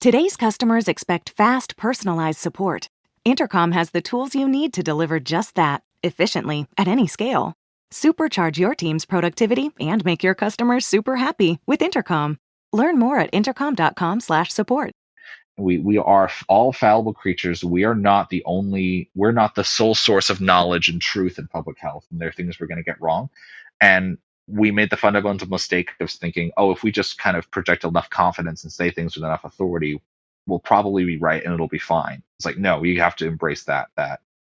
Today's customers expect fast, personalized support. Intercom has the tools you need to deliver just that, efficiently, at any scale. Supercharge your team's productivity and make your customers super happy with Intercom. Learn more at intercom.com/support. We are all fallible creatures. We're not the sole source of knowledge and truth in public health. And there are things we're going to get wrong. And we made the fundamental mistake of thinking, oh, if we just kind of project enough confidence and say things with enough authority, we'll probably be right and it'll be fine. It's like, no, you have to embrace that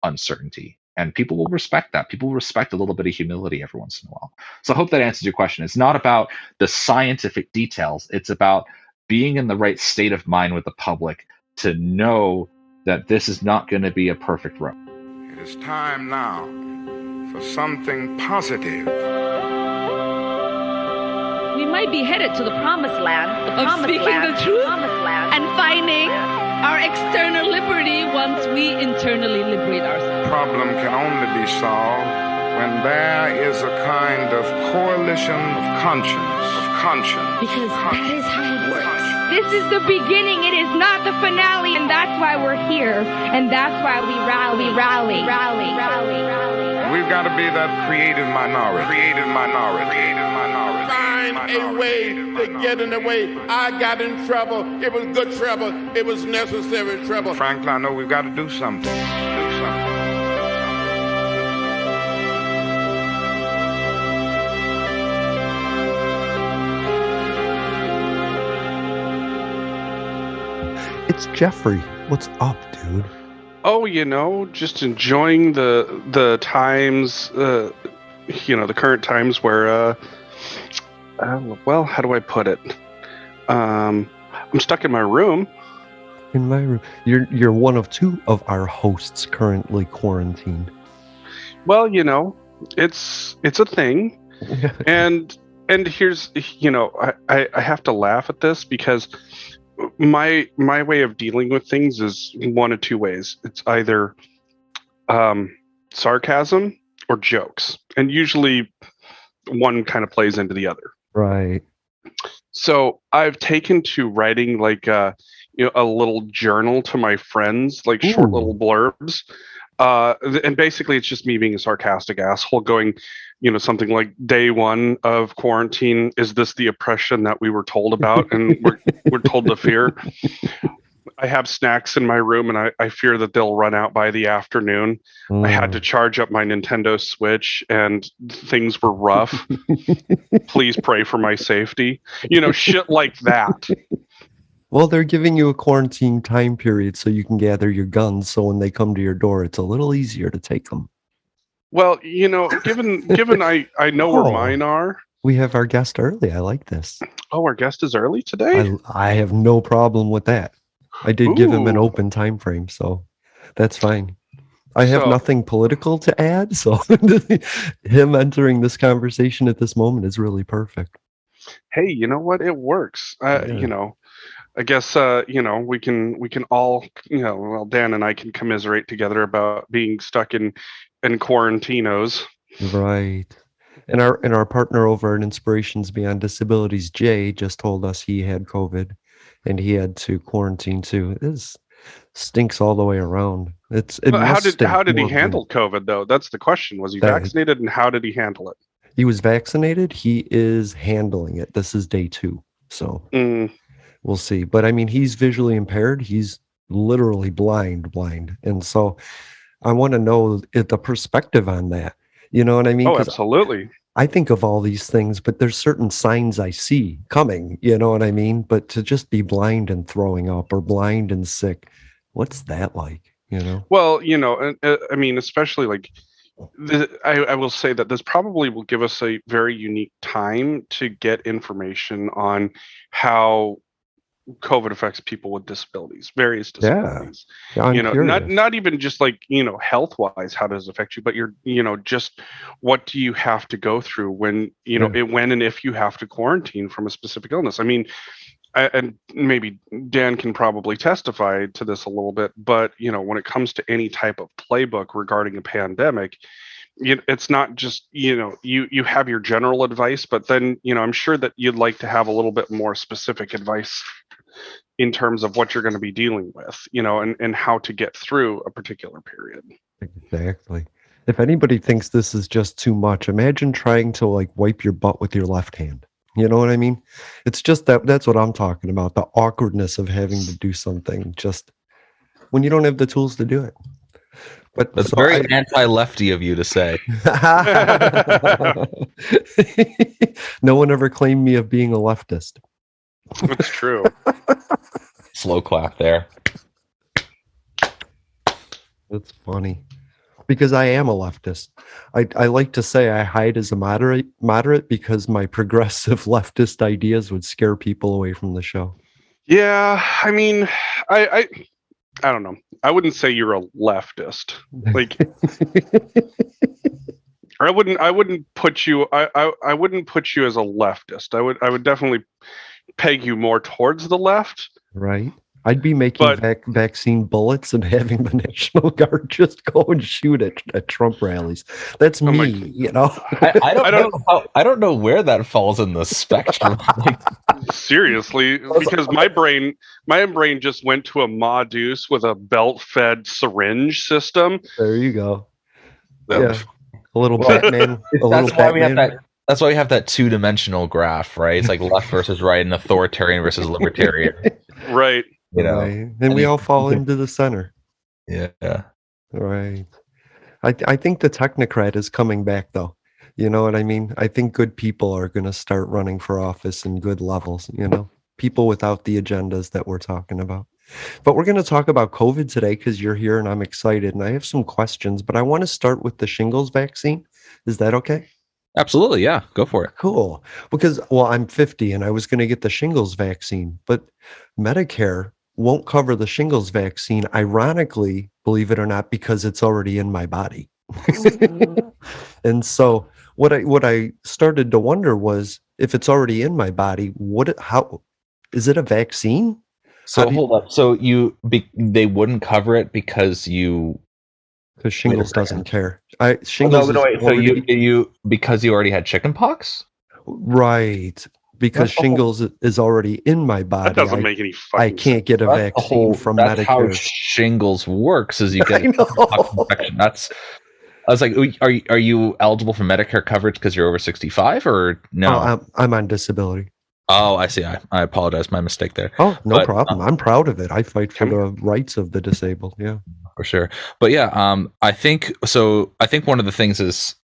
uncertainty. And people will respect that. People will respect a little bit of humility every once in a while. So I hope that answers your question. It's not about the scientific details. It's about being in the right state of mind with the public to know that this is not going to be a perfect road. It is time now for something positive. We might be headed to the promised land, speaking the truth and finding our external liberty once we internally liberate ourselves. The problem can only be solved when there is a kind of coalition of conscience. Because that is how it works. This is the beginning, it is not the finale, and that's why we're here, and that's why we rally. We've got to be that creative minority. Find a way to get in the way. I got in trouble. It was good trouble. It was necessary trouble. Frankly, I know we've got to do something. It's Jeffrey. What's up, dude? Oh, just enjoying the times, the current times where, well, how do I put it? I'm stuck in my room. In my room. You're one of two of our hosts currently quarantined. Well, it's a thing. and here's, I have to laugh at this because my way of dealing with things is one of two ways. It's either sarcasm or jokes, and usually one kind of plays into the other. Right. So I've taken to writing like a little journal to my friends, like short little blurbs. And basically it's just me being a sarcastic asshole going, something like, day one of quarantine, is this the oppression that we were told about and we're told to fear? I have snacks in my room and I fear that they'll run out by the afternoon. I had to charge up my Nintendo Switch and things were rough. Please pray for my safety. Shit like that. Well, they're giving you a quarantine time period so you can gather your guns, so when they come to your door, it's a little easier to take them. Well, given I know where mine are. We have our guest early. I like this. Oh, our guest is early today? I have no problem with that. I did give him an open time frame, so that's fine. I have nothing political to add, so him entering this conversation at this moment is really perfect. Hey, you know what? It works. I guess we can all well, Dan and I can commiserate together about being stuck in quarantinos. Right. And our partner over at Inspirations Beyond Disabilities, Jay, just told us he had COVID and he had to quarantine too. This stinks all the way around. How did he handle COVID though? That's the question. Was he vaccinated, and how did he handle it? He was vaccinated. He is handling it. This is day 2. So we'll see. But I mean, he's visually impaired. He's literally blind. And so I want to know the perspective on that. You know what I mean? Oh, absolutely. I think of all these things, but there's certain signs I see coming, you know what I mean? But to just be blind and throwing up or blind and sick, what's that like, Well, I mean, especially like, I will say that this probably will give us a very unique time to get information on how COVID affects people with disabilities, various disabilities. Yeah, not even just like, health wise, how does it affect you, but just what do you have to go through when, when and if you have to quarantine from a specific illness. I mean, and maybe Dan can probably testify to this a little bit, but, when it comes to any type of playbook regarding a pandemic, it's not just, you have your general advice, but then, I'm sure that you'd like to have a little bit more specific advice in terms of what you're going to be dealing with, and how to get through a particular period. Exactly. If anybody thinks this is just too much, imagine trying to like wipe your butt with your left hand. You know what I mean? It's just that's what I'm talking about. The awkwardness of having to do something just when you don't have the tools to do it. But that's very anti-lefty of you to say. No one ever claimed me of being a leftist. That's true. Slow clap there. That's funny. Because I am a leftist. I like to say I hide as a moderate because my progressive leftist ideas would scare people away from the show. Yeah, I mean, I don't know. I wouldn't say you're a leftist. Like, or I wouldn't put you. I wouldn't put you as a leftist. I would definitely peg you more towards the left. Right. I'd be making vaccine bullets and having the National Guard just go and shoot at Trump rallies. That's me, you know. I don't know where that falls in the spectrum. Seriously, because my brain just went to a Ma Deuce with a belt-fed syringe system. There you go. Yeah, a little Batman. That's why we have that two-dimensional graph, right? It's like left versus right and authoritarian versus libertarian. Right. You know, right. And we all fall into the center. Yeah. Right. I think the technocrat is coming back, though. You know what I mean? I think good people are going to start running for office in good levels, you know, people without the agendas that we're talking about. But we're going to talk about COVID today because you're here and I'm excited. And I have some questions, but I want to start with the shingles vaccine. Is that okay? Absolutely. Yeah. Go for it. Cool. Because, well, I'm 50 and I was going to get the shingles vaccine, but Medicare won't cover the shingles vaccine, ironically, believe it or not, because it's already in my body. And so what I started to wonder was, if it's already in my body, how is it a vaccine? So hold up. So they wouldn't cover it because shingles doesn't care. Shingles. So you because you already had chickenpox? Right. Because shingles is already in my body. That doesn't make any fucking I can't get a vaccine from Medicare. That's how shingles works, is you get chickenpox infection. I was like, are you eligible for Medicare coverage because you're over 65 or no? Oh, I'm on disability. Oh, I see. I apologize. My mistake there. Oh, no problem. I'm proud of it. I fight for the rights of the disabled. Yeah, for sure. But yeah, I think one of the things is,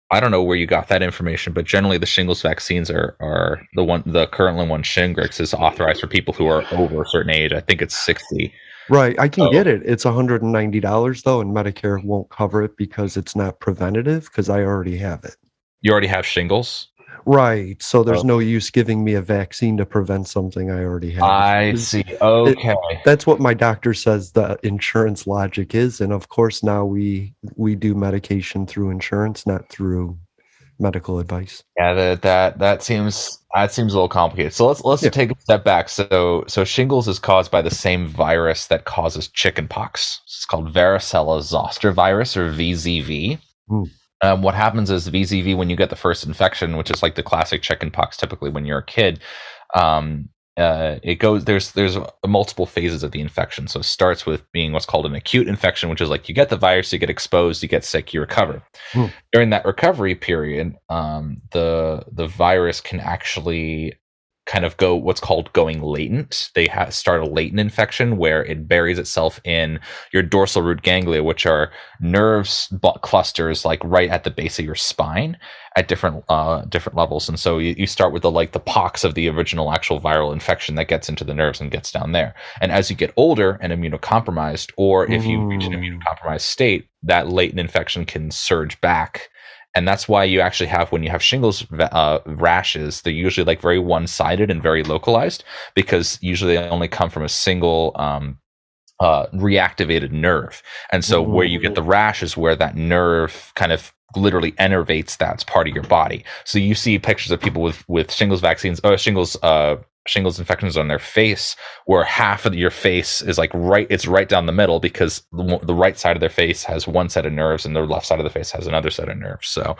I don't know where you got that information, but generally the shingles vaccines are the currently one Shingrix is authorized for people who are over a certain age. I think it's 60. Right. I can get it. It's $190 though, and Medicare won't cover it because it's not preventative because I already have it. You already have shingles? Right. So there's no use giving me a vaccine to prevent something I already have. I see. Okay. That's what my doctor says the insurance logic is. And of course, now we do medication through insurance, not through medical advice. Yeah, that seems a little complicated. So let's take a step back. So shingles is caused by the same virus that causes chickenpox. It's called varicella zoster virus, or VZV. What happens is VZV, when you get the first infection, which is like the classic chickenpox, typically when you're a kid, it goes. There's multiple phases of the infection. So it starts with being what's called an acute infection, which is like you get the virus, you get exposed, you get sick, you recover. During that recovery period, the virus can actually kind of go what's called going latent. They start a latent infection where it buries itself in your dorsal root ganglia, which are nerves clusters like right at the base of your spine at different levels. And so you start with the pox of the original actual viral infection that gets into the nerves and gets down there. And as you get older and immunocompromised, or if you reach an immunocompromised state, that latent infection can surge back. And that's why you actually have, when you have shingles rashes, they're usually like very one-sided and very localized, because usually they only come from a single reactivated nerve. And so where you get the rash is where that nerve kind of literally innervates that part of your body. So you see pictures of people with shingles vaccines, or shingles infections on their face, where half of your face is like it's right down the middle, because the right side of their face has one set of nerves and the left side of the face has another set of nerves. So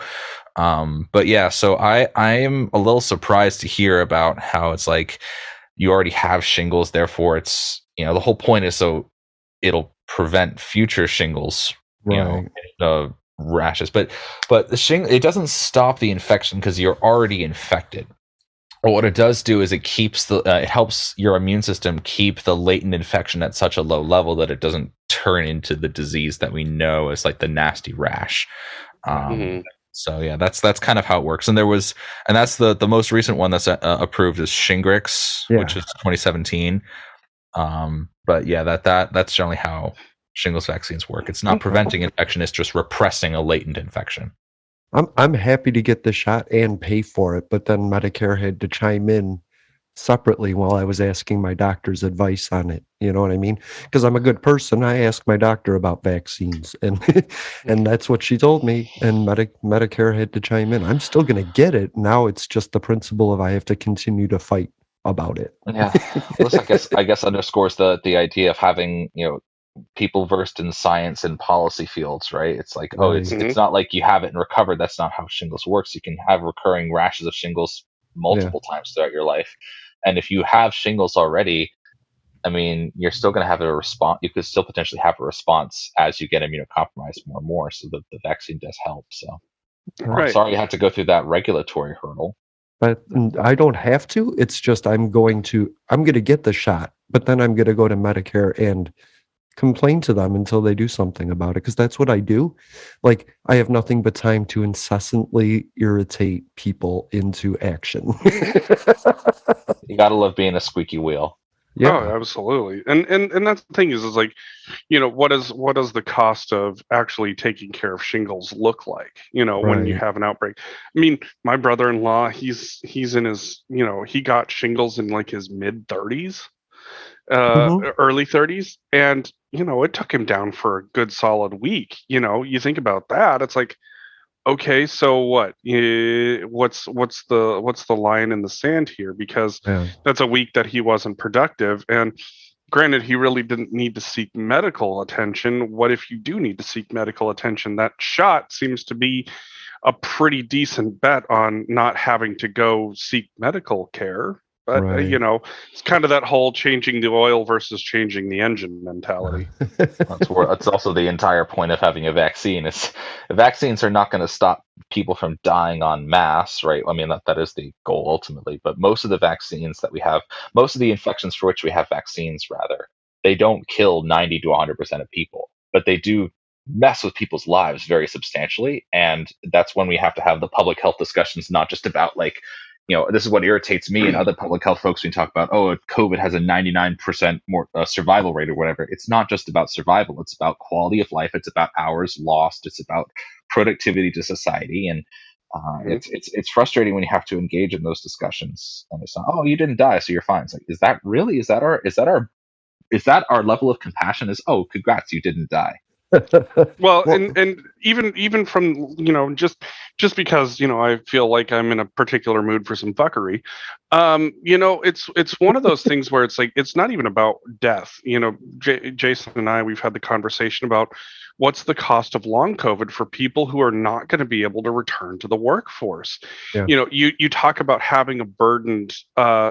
but yeah, so I am a little surprised to hear about how it's like you already have shingles, therefore it's, the whole point is so it'll prevent future shingles, Right. rashes. But the shingle, it doesn't stop the infection because you're already infected. But what it does do is it keeps it helps your immune system keep the latent infection at such a low level that it doesn't turn into the disease that we know as like the nasty rash. So yeah, that's kind of how it works. And that's the most recent one that's approved is Shingrix, which is 2017. But yeah, that's generally how shingles vaccines work. It's not preventing infection; it's just repressing a latent infection. I'm happy to get the shot and pay for it, but then Medicare had to chime in separately while I was asking my doctor's advice on it. You know what I mean? Because I'm a good person. I asked my doctor about vaccines, and and that's what she told me. And Medicare had to chime in. I'm still going to get it. Now it's just the principle of I have to continue to fight about it. Yeah, this I guess underscores the idea of having people versed in science and policy fields, right? It's like, it's not like you have it and recover. That's not how shingles works. You can have recurring rashes of shingles multiple times throughout your life. And if you have shingles already, I mean, you're still going to have a response. You could still potentially have a response as you get immunocompromised more and more. So the vaccine does help. So I'm sorry you had to go through that regulatory hurdle. But I don't have to. It's just I'm going to get the shot, but then I'm going to go to Medicare and complain to them until they do something about it, because that's what I do. Like, I have nothing but time to incessantly irritate people into action. You gotta love being a squeaky wheel. Yeah, oh, absolutely. And that's the thing is like, what does the cost of actually taking care of shingles look like, when you have an outbreak? I mean, my brother-in-law, he's in his, he got shingles in like his mid 30s, early 30s, and it took him down for a good solid week. You think about that, it's like, okay, so what? What's the line in the sand here? Because that's a week that he wasn't productive. And granted, he really didn't need to seek medical attention. What if you do need to seek medical attention? That shot seems to be a pretty decent bet on not having to go seek medical care. But, it's kind of that whole changing the oil versus changing the engine mentality. That's also the entire point of having a vaccine. Is vaccines are not going to stop people from dying en masse, right? I mean, that is the goal ultimately. But most of the vaccines that we have, most of the infections for which we have vaccines, rather, they don't kill 90 to 100% of people, but they do mess with people's lives very substantially. And that's when we have to have the public health discussions, not just about like, this is what irritates me and other public health folks when we talk about, COVID has a 99% more survival rate or whatever. It's not just about survival. It's about quality of life. It's about hours lost. It's about productivity to society. And it's frustrating when you have to engage in those discussions. And it's not, you didn't die, so you're fine. It's like, is that really? Is that our level of compassion? Is, congrats, you didn't die. Well, and even from just because I feel like I'm in a particular mood for some fuckery, it's one of those things where it's like it's not even about death. Jason and I, we've had the conversation about what's the cost of long COVID for people who are not going to be able to return to the workforce. You talk about having a burdened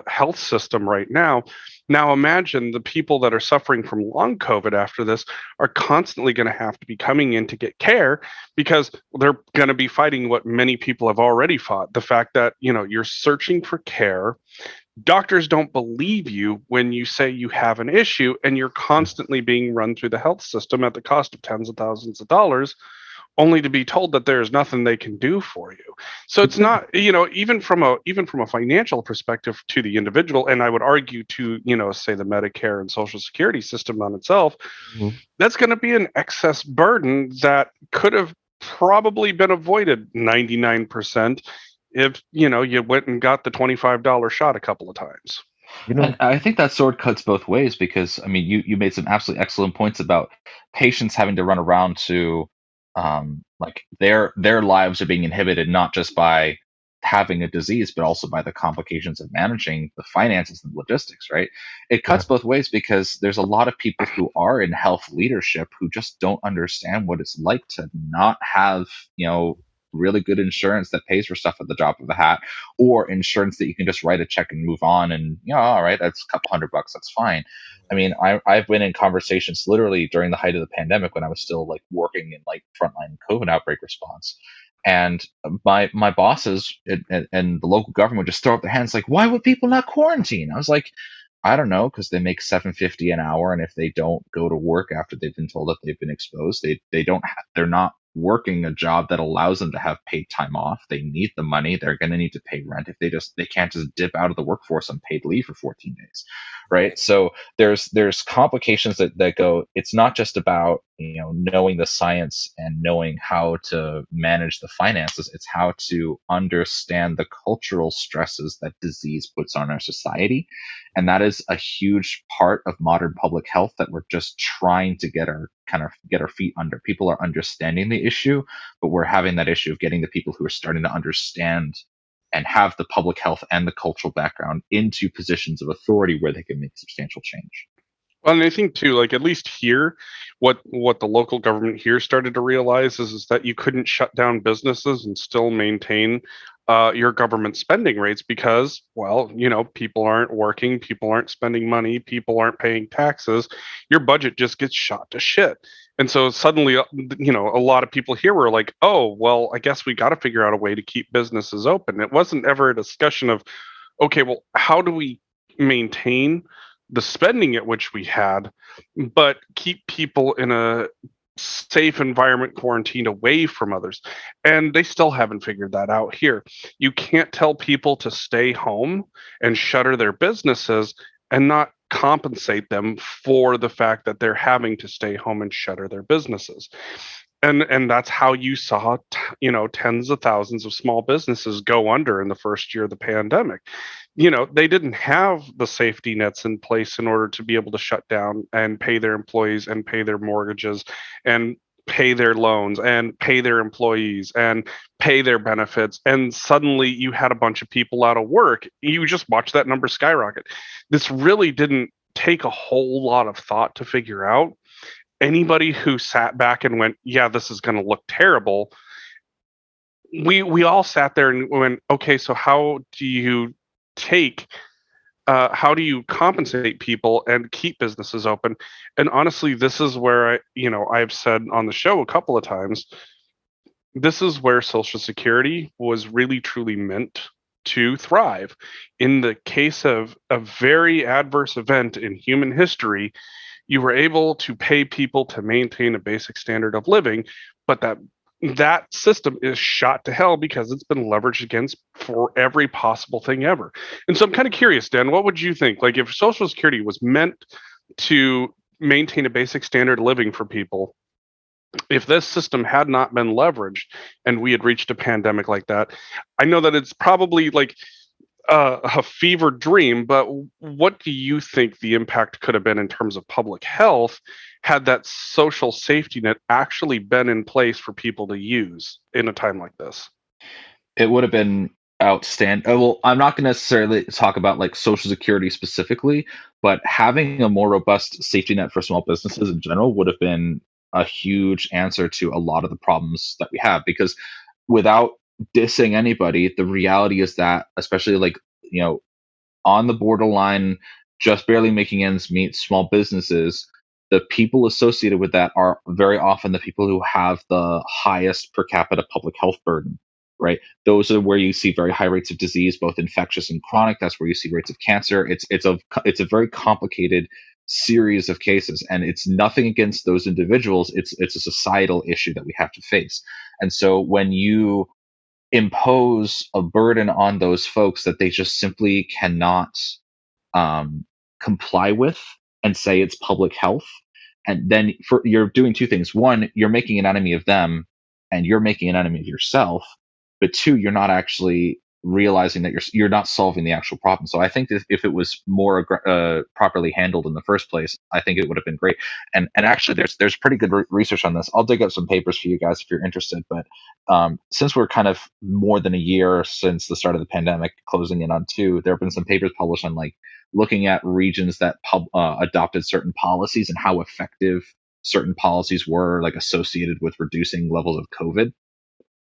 health system right now. Now imagine the people that are suffering from long COVID after this are constantly going to have to be coming in to get care because they're going to be fighting what many people have already fought. The fact that, you're searching for care. Doctors don't believe you when you say you have an issue, and you're constantly being run through the health system at the cost of tens of thousands of dollars, only to be told that there's nothing they can do for you. So it's not, even from a financial perspective to the individual, and I would argue to, say the Medicare and Social Security system on itself, that's going to be an excess burden that could have probably been avoided 99% if, you went and got the $25 shot a couple of times. And I think that sword cuts both ways because, I mean, you made some absolutely excellent points about patients having to run around to like their lives are being inhibited not just by having a disease but also by the complications of managing the finances and logistics, right? It cuts both ways because there's a lot of people who are in health leadership who just don't understand what it's like to not have really good insurance that pays for stuff at the drop of a hat, or insurance that you can just write a check and move on, and all right, that's a couple $100, that's fine. I mean, I've been in conversations literally during the height of the pandemic when I was still like working in like frontline COVID outbreak response. And my bosses and the local government would just throw up their hands like, why would people not quarantine? I was like, I don't know, because they make $7.50 an hour, and if they don't go to work after they've been told that they've been exposed, they're not working a job that allows them to have paid time off. They need the money. They're going to need to pay rent. If they can't just dip out of the workforce on paid leave for 14 days, right? So there's complications that go. It's not just about knowing the science and knowing how to manage the finances. It's how to understand the cultural stresses that disease puts on our society, and that is a huge part of modern public health that we're just trying to get our feet under. People are understanding the issue, but we're having that issue of getting the people who are starting to understand and have the public health and the cultural background into positions of authority where they can make substantial change. Well, and I think too, like at least here, what the local government here started to realize is that you couldn't shut down businesses and still maintain your government spending rates because, well, people aren't working, people aren't spending money, people aren't paying taxes. Your budget just gets shot to shit. And so suddenly, a lot of people here were like, oh, well, I guess we got to figure out a way to keep businesses open. It wasn't ever a discussion of, okay, well, how do we maintain the spending at which we had, but keep people in a safe environment, quarantined away from others. And they still haven't figured that out here. You can't tell people to stay home and shutter their businesses and not compensate them for the fact that they're having to stay home and shutter their businesses. And that's how you saw, tens of thousands of small businesses go under in the first year of the pandemic. They didn't have the safety nets in place in order to be able to shut down and pay their employees and pay their mortgages and pay their loans and pay their employees and pay their benefits. And suddenly you had a bunch of people out of work. You just watched that number skyrocket. This really didn't take a whole lot of thought to figure out. Anybody who sat back and went, yeah, this is going to look terrible. We all sat there and went, okay, so how do you compensate people and keep businesses open? And honestly, this is where I've said on the show a couple of times, this is where Social Security was really truly meant to thrive. In the case of a very adverse event in human history, you were able to pay people to maintain a basic standard of living, but that system is shot to hell because it's been leveraged against for every possible thing ever. And so I'm kind of curious, Dan, what would you think? Like if Social Security was meant to maintain a basic standard of living for people, if this system had not been leveraged and we had reached a pandemic like that, I know that it's probably like a fever dream, but what do you think the impact could have been in terms of public health had that social safety net actually been in place for people to use in a time like this? It would have been outstanding. Well, I'm not going to necessarily talk about like Social Security specifically, but having a more robust safety net for small businesses in general would have been a huge answer to a lot of the problems that we have, because without dissing anybody, the reality is that, especially like on the borderline, just barely making ends meet small businesses, the people associated with that are very often the people who have the highest per capita public health burden, right? Those are where you see very high rates of disease, both infectious and chronic. That's where you see rates of cancer. It's a very complicated series of cases, and it's nothing against those individuals. It's a societal issue that we have to face. And so when you impose a burden on those folks that they just simply cannot comply with and say it's public health, and then you're doing two things. One, you're making an enemy of them and you're making an enemy of yourself, but two, you're not actually realizing that you're not solving the actual problem. So I think if it was more properly handled in the first place, I think it would have been great. And actually, there's pretty good research on this. I'll dig up some papers for you guys if you're interested. But since we're kind of more than a year since the start of the pandemic, closing in on 2, there have been some papers published on like looking at regions that adopted certain policies and how effective certain policies were like associated with reducing levels of COVID.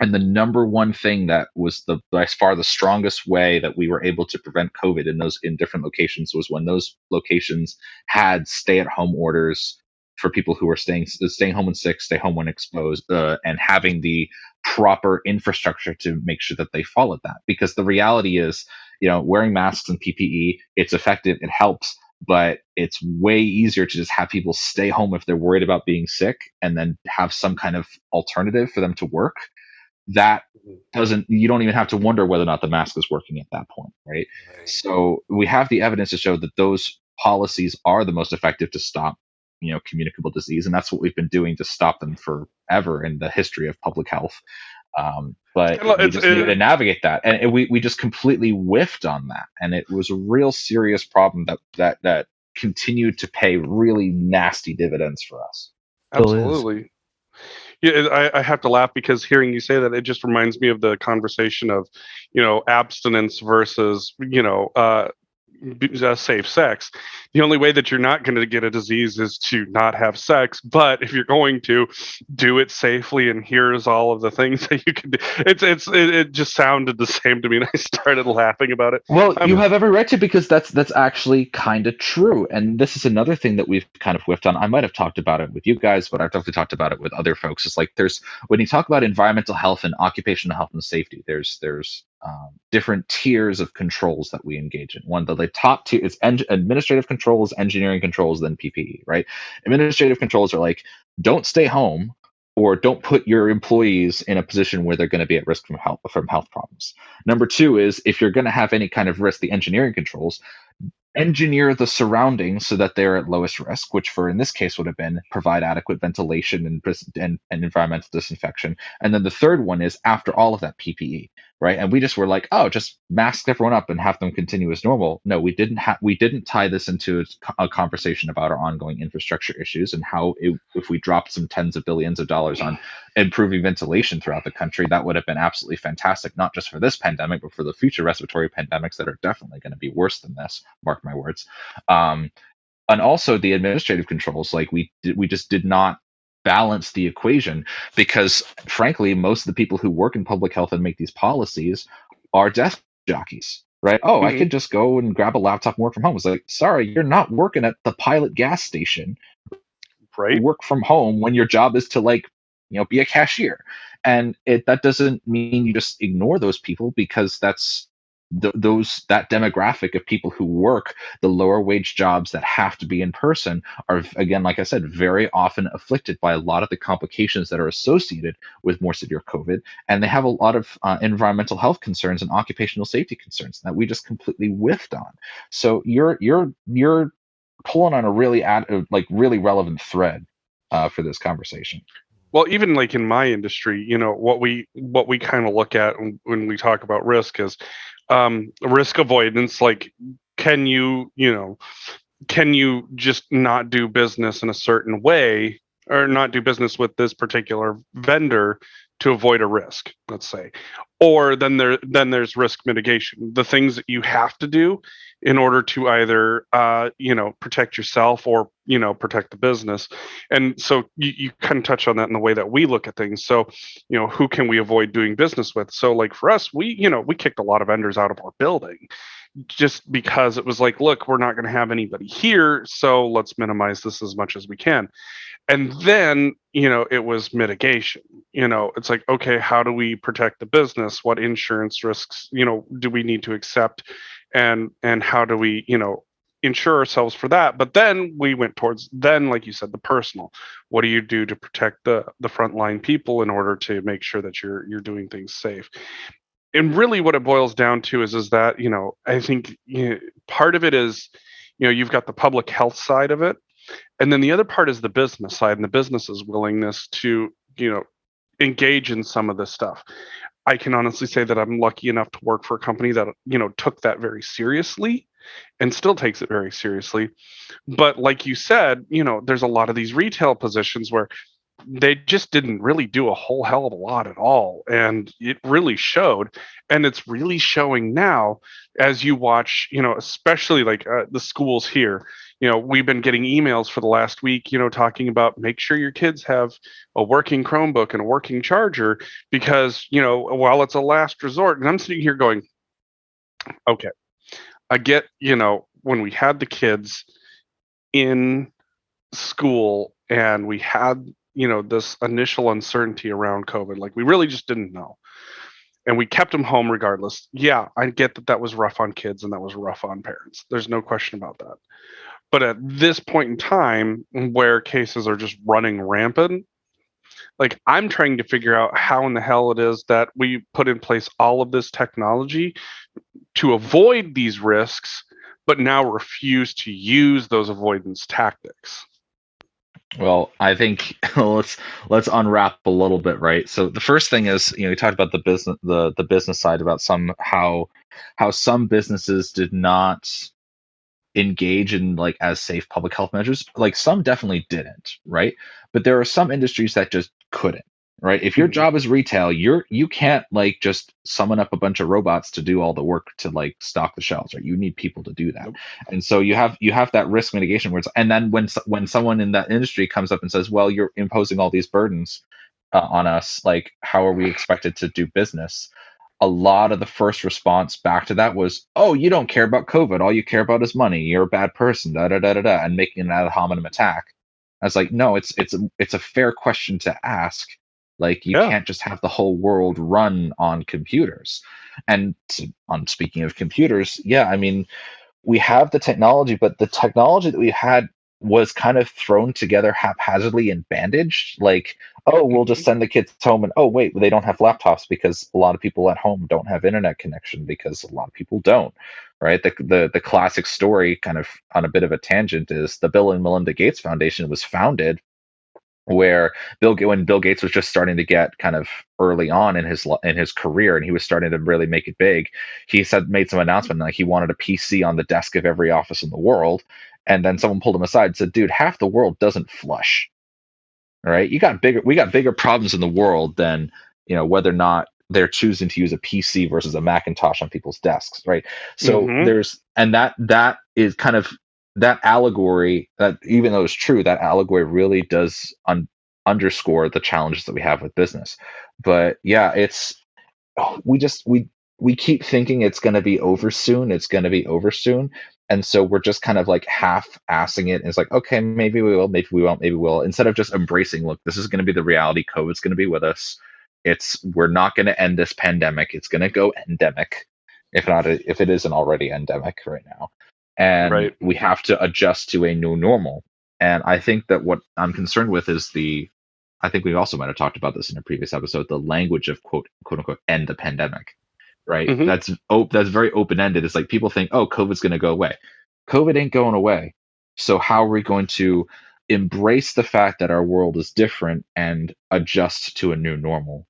And the number one thing that was by far the strongest way that we were able to prevent COVID in different locations was when those locations had stay-at-home orders for people who were staying home when sick, stay home when exposed, and having the proper infrastructure to make sure that they followed that. Because the reality is, wearing masks and PPE, it's effective, it helps, but it's way easier to just have people stay home if they're worried about being sick, and then have some kind of alternative for them to work. That you don't even have to wonder whether or not the mask is working at that point, right? So we have the evidence to show that those policies are the most effective to stop, communicable disease, and that's what we've been doing to stop them forever in the history of public health. But we just needed to navigate that, and we just completely whiffed on that, and it was a real serious problem that continued to pay really nasty dividends for us. Absolutely. Yeah, I have to laugh because hearing you say that, it just reminds me of the conversation of, abstinence versus, safe sex. The only way that you're not going to get a disease is to not have sex, but if you're going to do it safely, and here's all of the things that you can do, it just sounded the same to me, and I started laughing about it. Well, you have every right to, because that's actually kind of true, and this is another thing that we've kind of whiffed on. I might have talked about it with you guys, but I've definitely talked about it with other folks. It's like when you talk about environmental health and occupational health and safety, there's different tiers of controls that we engage in. One, the top tier is administrative controls, engineering controls, then PPE, right? Administrative controls are like, don't stay home, or don't put your employees in a position where they're going to be at risk from health problems. Number two is, if you're going to have any kind of risk, the engineering controls, engineer the surroundings so that they're at lowest risk, which in this case would have been provide adequate ventilation and environmental disinfection. And then the third one is, after all of that, PPE, right? And we just were like, oh, just mask everyone up and have them continue as normal. No, we didn't tie this into a conversation about our ongoing infrastructure issues and how if we dropped some tens of billions of dollars on improving ventilation throughout the country, that would have been absolutely fantastic, not just for this pandemic, but for the future respiratory pandemics that are definitely going to be worse than this. Mark my words. And also the administrative controls, like we just did not balance the equation, because frankly, most of the people who work in public health and make these policies are desk jockeys, right? Oh, I can just go and grab a laptop and work from home. It's like, sorry, you're not working at the Pilot gas station, right? Work from home when your job is to be a cashier. And that doesn't mean you just ignore those people, because that's that demographic of people who work the lower wage jobs that have to be in person are, again, like I said, very often afflicted by a lot of the complications that are associated with more severe COVID, and they have a lot of environmental health concerns and occupational safety concerns that we just completely whiffed on. So you're pulling on a really really relevant thread for this conversation. Well, even like in my industry, what we kind of look at when we talk about risk is risk avoidance. Like, can you just not do business in a certain way, or not do business with this particular vendor to avoid a risk, let's say? Or then there's risk mitigation, the things that you have to do in order to either protect yourself or protect the business. And so you kind of touch on that in the way that we look at things. So who can we avoid doing business with? So like for us, we kicked a lot of vendors out of our building, just because it was like, look, we're not going to have anybody here, so let's minimize this as much as we can. And then, it was mitigation. It's like, okay, how do we protect the business? What insurance risks, do we need to accept? And how do we, insure ourselves for that? But then we went towards, like you said, the personal. What do you do to protect the frontline people in order to make sure that you're doing things safe? And really what it boils down to is that, I think part of it is, you've got the public health side of it. And then the other part is the business side, and the business's willingness to, engage in some of this stuff. I can honestly say that I'm lucky enough to work for a company that, took that very seriously and still takes it very seriously. But like you said, there's a lot of these retail positions where they just didn't really do a whole hell of a lot at all. And it really showed. And it's really showing now as you watch, especially like the schools here, we've been getting emails for the last week, talking about make sure your kids have a working Chromebook and a working charger because, while it's a last resort. And I'm sitting here going, okay, I get, when we had the kids in school and we had, this initial uncertainty around COVID, like we really just didn't know. And we kept them home regardless. Yeah, I get that was rough on kids and that was rough on parents. There's no question about that. But at this point in time where cases are just running rampant, like I'm trying to figure out how in the hell it is that we put in place all of this technology to avoid these risks, but now refuse to use those avoidance tactics. Well, I think let's unwrap a little bit, right? So the first thing is, we talked about the business side about how some businesses did not engage in like as safe public health measures. Like some definitely didn't, right? But there are some industries that just couldn't, right? If your job is retail, you can't like just summon up a bunch of robots to do all the work to like stock the shelves, right? You need people to do that. And so you have that risk mitigation and then when someone in that industry comes up and says, well, you're imposing all these burdens on us, like how are we expected to do business? A lot of the first response back to that was, oh, you don't care about COVID. All you care about is money. You're a bad person, da da da da da, and making an ad hominem attack. I was like, no, it's a fair question to ask. Like you can't just have the whole world run on computers. And on speaking of computers, I mean, we have the technology, but the technology that we had was kind of thrown together haphazardly and bandaged. Like, oh, we'll just send the kids home, and oh wait, they don't have laptops because a lot of people at home don't have internet connection because a lot of people don't. Right? The classic story, kind of on a bit of a tangent, is the Bill and Melinda Gates Foundation was founded where when Bill Gates was just starting to get kind of early on in his career and he was starting to really make it big, he made some announcement like he wanted a PC on the desk of every office in the world. And then someone pulled him aside and said, dude, half the world doesn't flush. All right. We got bigger problems in the world than, whether or not they're choosing to use a PC versus a Macintosh on people's desks. Right. So that is kind of that allegory, that even though it's true, that allegory really does underscore the challenges that we have with business. But we keep thinking it's going to be over soon. It's going to be over soon. And so we're just kind of like half-assing it. And it's like, okay, maybe we will, maybe we won't, maybe we'll, instead of just embracing, look, this is going to be the reality. COVID's going to be with us. We're not going to end this pandemic. It's going to go endemic, if it isn't already endemic right now. And we have to adjust to a new normal. And I think that what I'm concerned with is I think we also might have talked about this in a previous episode, the language of quote unquote end the pandemic. Right. That's very open-ended. It's like people think, oh, COVID's going to go away. COVID ain't going away. So how are we going to embrace the fact that our world is different and adjust to a new normal?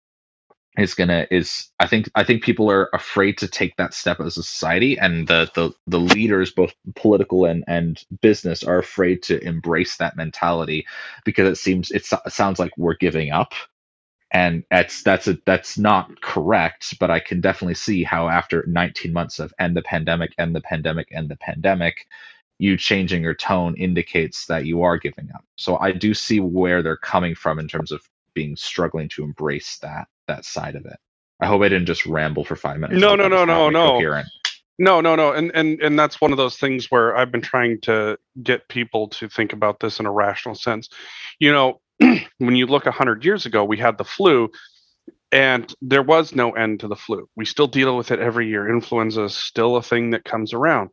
I think people are afraid to take that step as a society, and the leaders, both political and business, are afraid to embrace that mentality because it sounds like we're giving up. And that's not correct, but I can definitely see how after 19 months of end the pandemic, you changing your tone indicates that you are giving up. So I do see where they're coming from in terms of struggling to embrace that side of it. I hope I didn't just ramble for 5 minutes. No. And that's one of those things where I've been trying to get people to think about this in a rational sense. When you look 100 years ago, we had the flu, and there was no end to the flu. We still deal with it every year. Influenza is still a thing that comes around.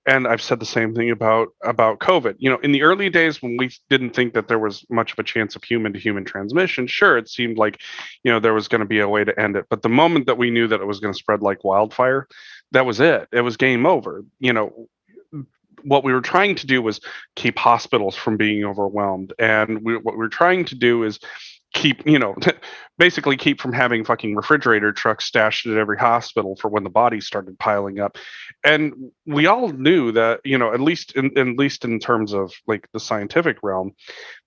And I've said the same thing about COVID. In the early days when we didn't think that there was much of a chance of human-to-human transmission, sure, it seemed like, there was going to be a way to end it. But the moment that we knew that it was going to spread like wildfire, that was it. It was game over. What we were trying to do was keep hospitals from being overwhelmed. And what we're trying to do is basically keep from having fucking refrigerator trucks stashed at every hospital for when the bodies started piling up. And we all knew that, at least in terms of like the scientific realm,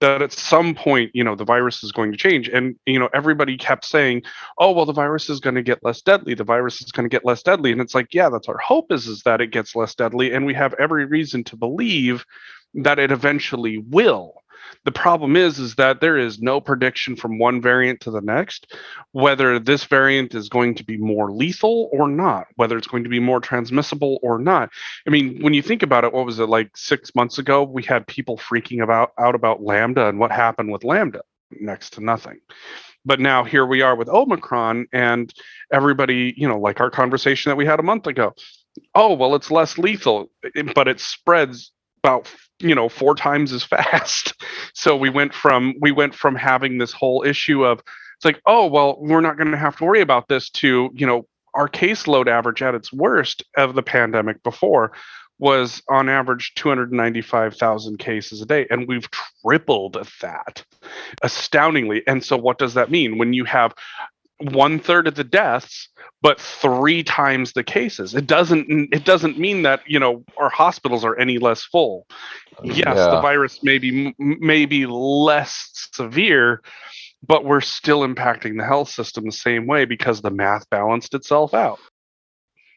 that at some point, the virus is going to change. And, everybody kept saying, oh, well, the virus is going to get less deadly. The virus is going to get less deadly. And it's like, yeah, that's our hope is that it gets less deadly. And we have every reason to believe that it eventually will. The problem is that there is no prediction from one variant to the next whether this variant is going to be more lethal or not, whether it's going to be more transmissible or not. I mean, when you think about it, what was it, like 6 months ago? We had people freaking out about Lambda, and what happened with Lambda? Next to nothing. But now here we are with Omicron, and everybody, like our conversation that we had a month ago. Oh, well, it's less lethal, but it spreads about 4 times as fast. So we went from having this whole issue of, it's like, oh, well, we're not going to have to worry about this, to our caseload average at its worst of the pandemic before was on average 295,000 cases a day, and we've tripled that astoundingly. And so what does that mean when you have 1/3 of the deaths but 3 times the cases? It doesn't mean that our hospitals are any less full. Yes, the virus may be less severe, but we're still impacting the health system the same way because the math balanced itself out.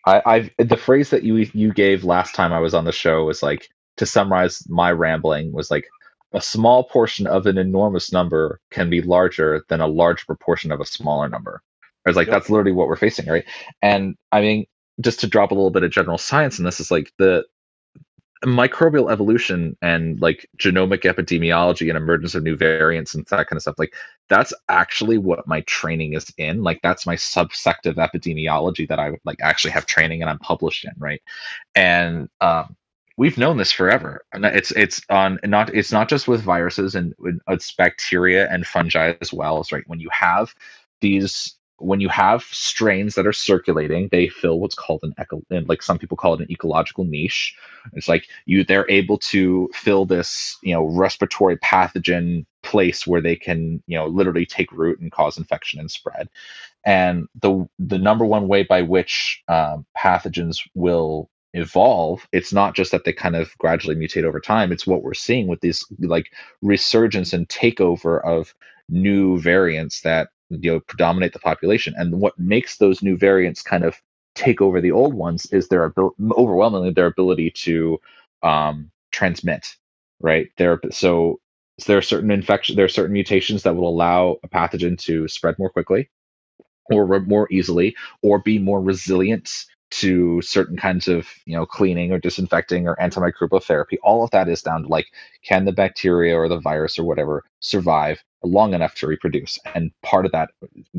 The phrase that you gave last time I was on the show was like, to summarize my rambling, was like, a small portion of an enormous number can be larger than a large proportion of a smaller number. It's like, that's literally what we're facing, right? And I mean, just to drop a little bit of general science, and this is like the microbial evolution and like genomic epidemiology and emergence of new variants and that kind of stuff, like that's actually what my training is in. Like that's my subsect of epidemiology that I like actually have training and I'm published in, right? And we've known this forever, and it's not just with viruses, and it's bacteria and fungi as well. It's right, when you have strains that are circulating, they fill what's called like some people call it an ecological niche. It's like they're able to fill this respiratory pathogen place where they can literally take root and cause infection and spread. And the number one way by which pathogens will evolve, it's not just that they kind of gradually mutate over time, it's what we're seeing with these like resurgence and takeover of new variants that predominate the population. And what makes those new variants kind of take over the old ones is overwhelmingly their ability to transmit, right? There are certain mutations that will allow a pathogen to spread more quickly or more easily, or be more resilient to certain kinds of cleaning or disinfecting or antimicrobial therapy. All of that is down to like, can the bacteria or the virus or whatever survive long enough to reproduce? And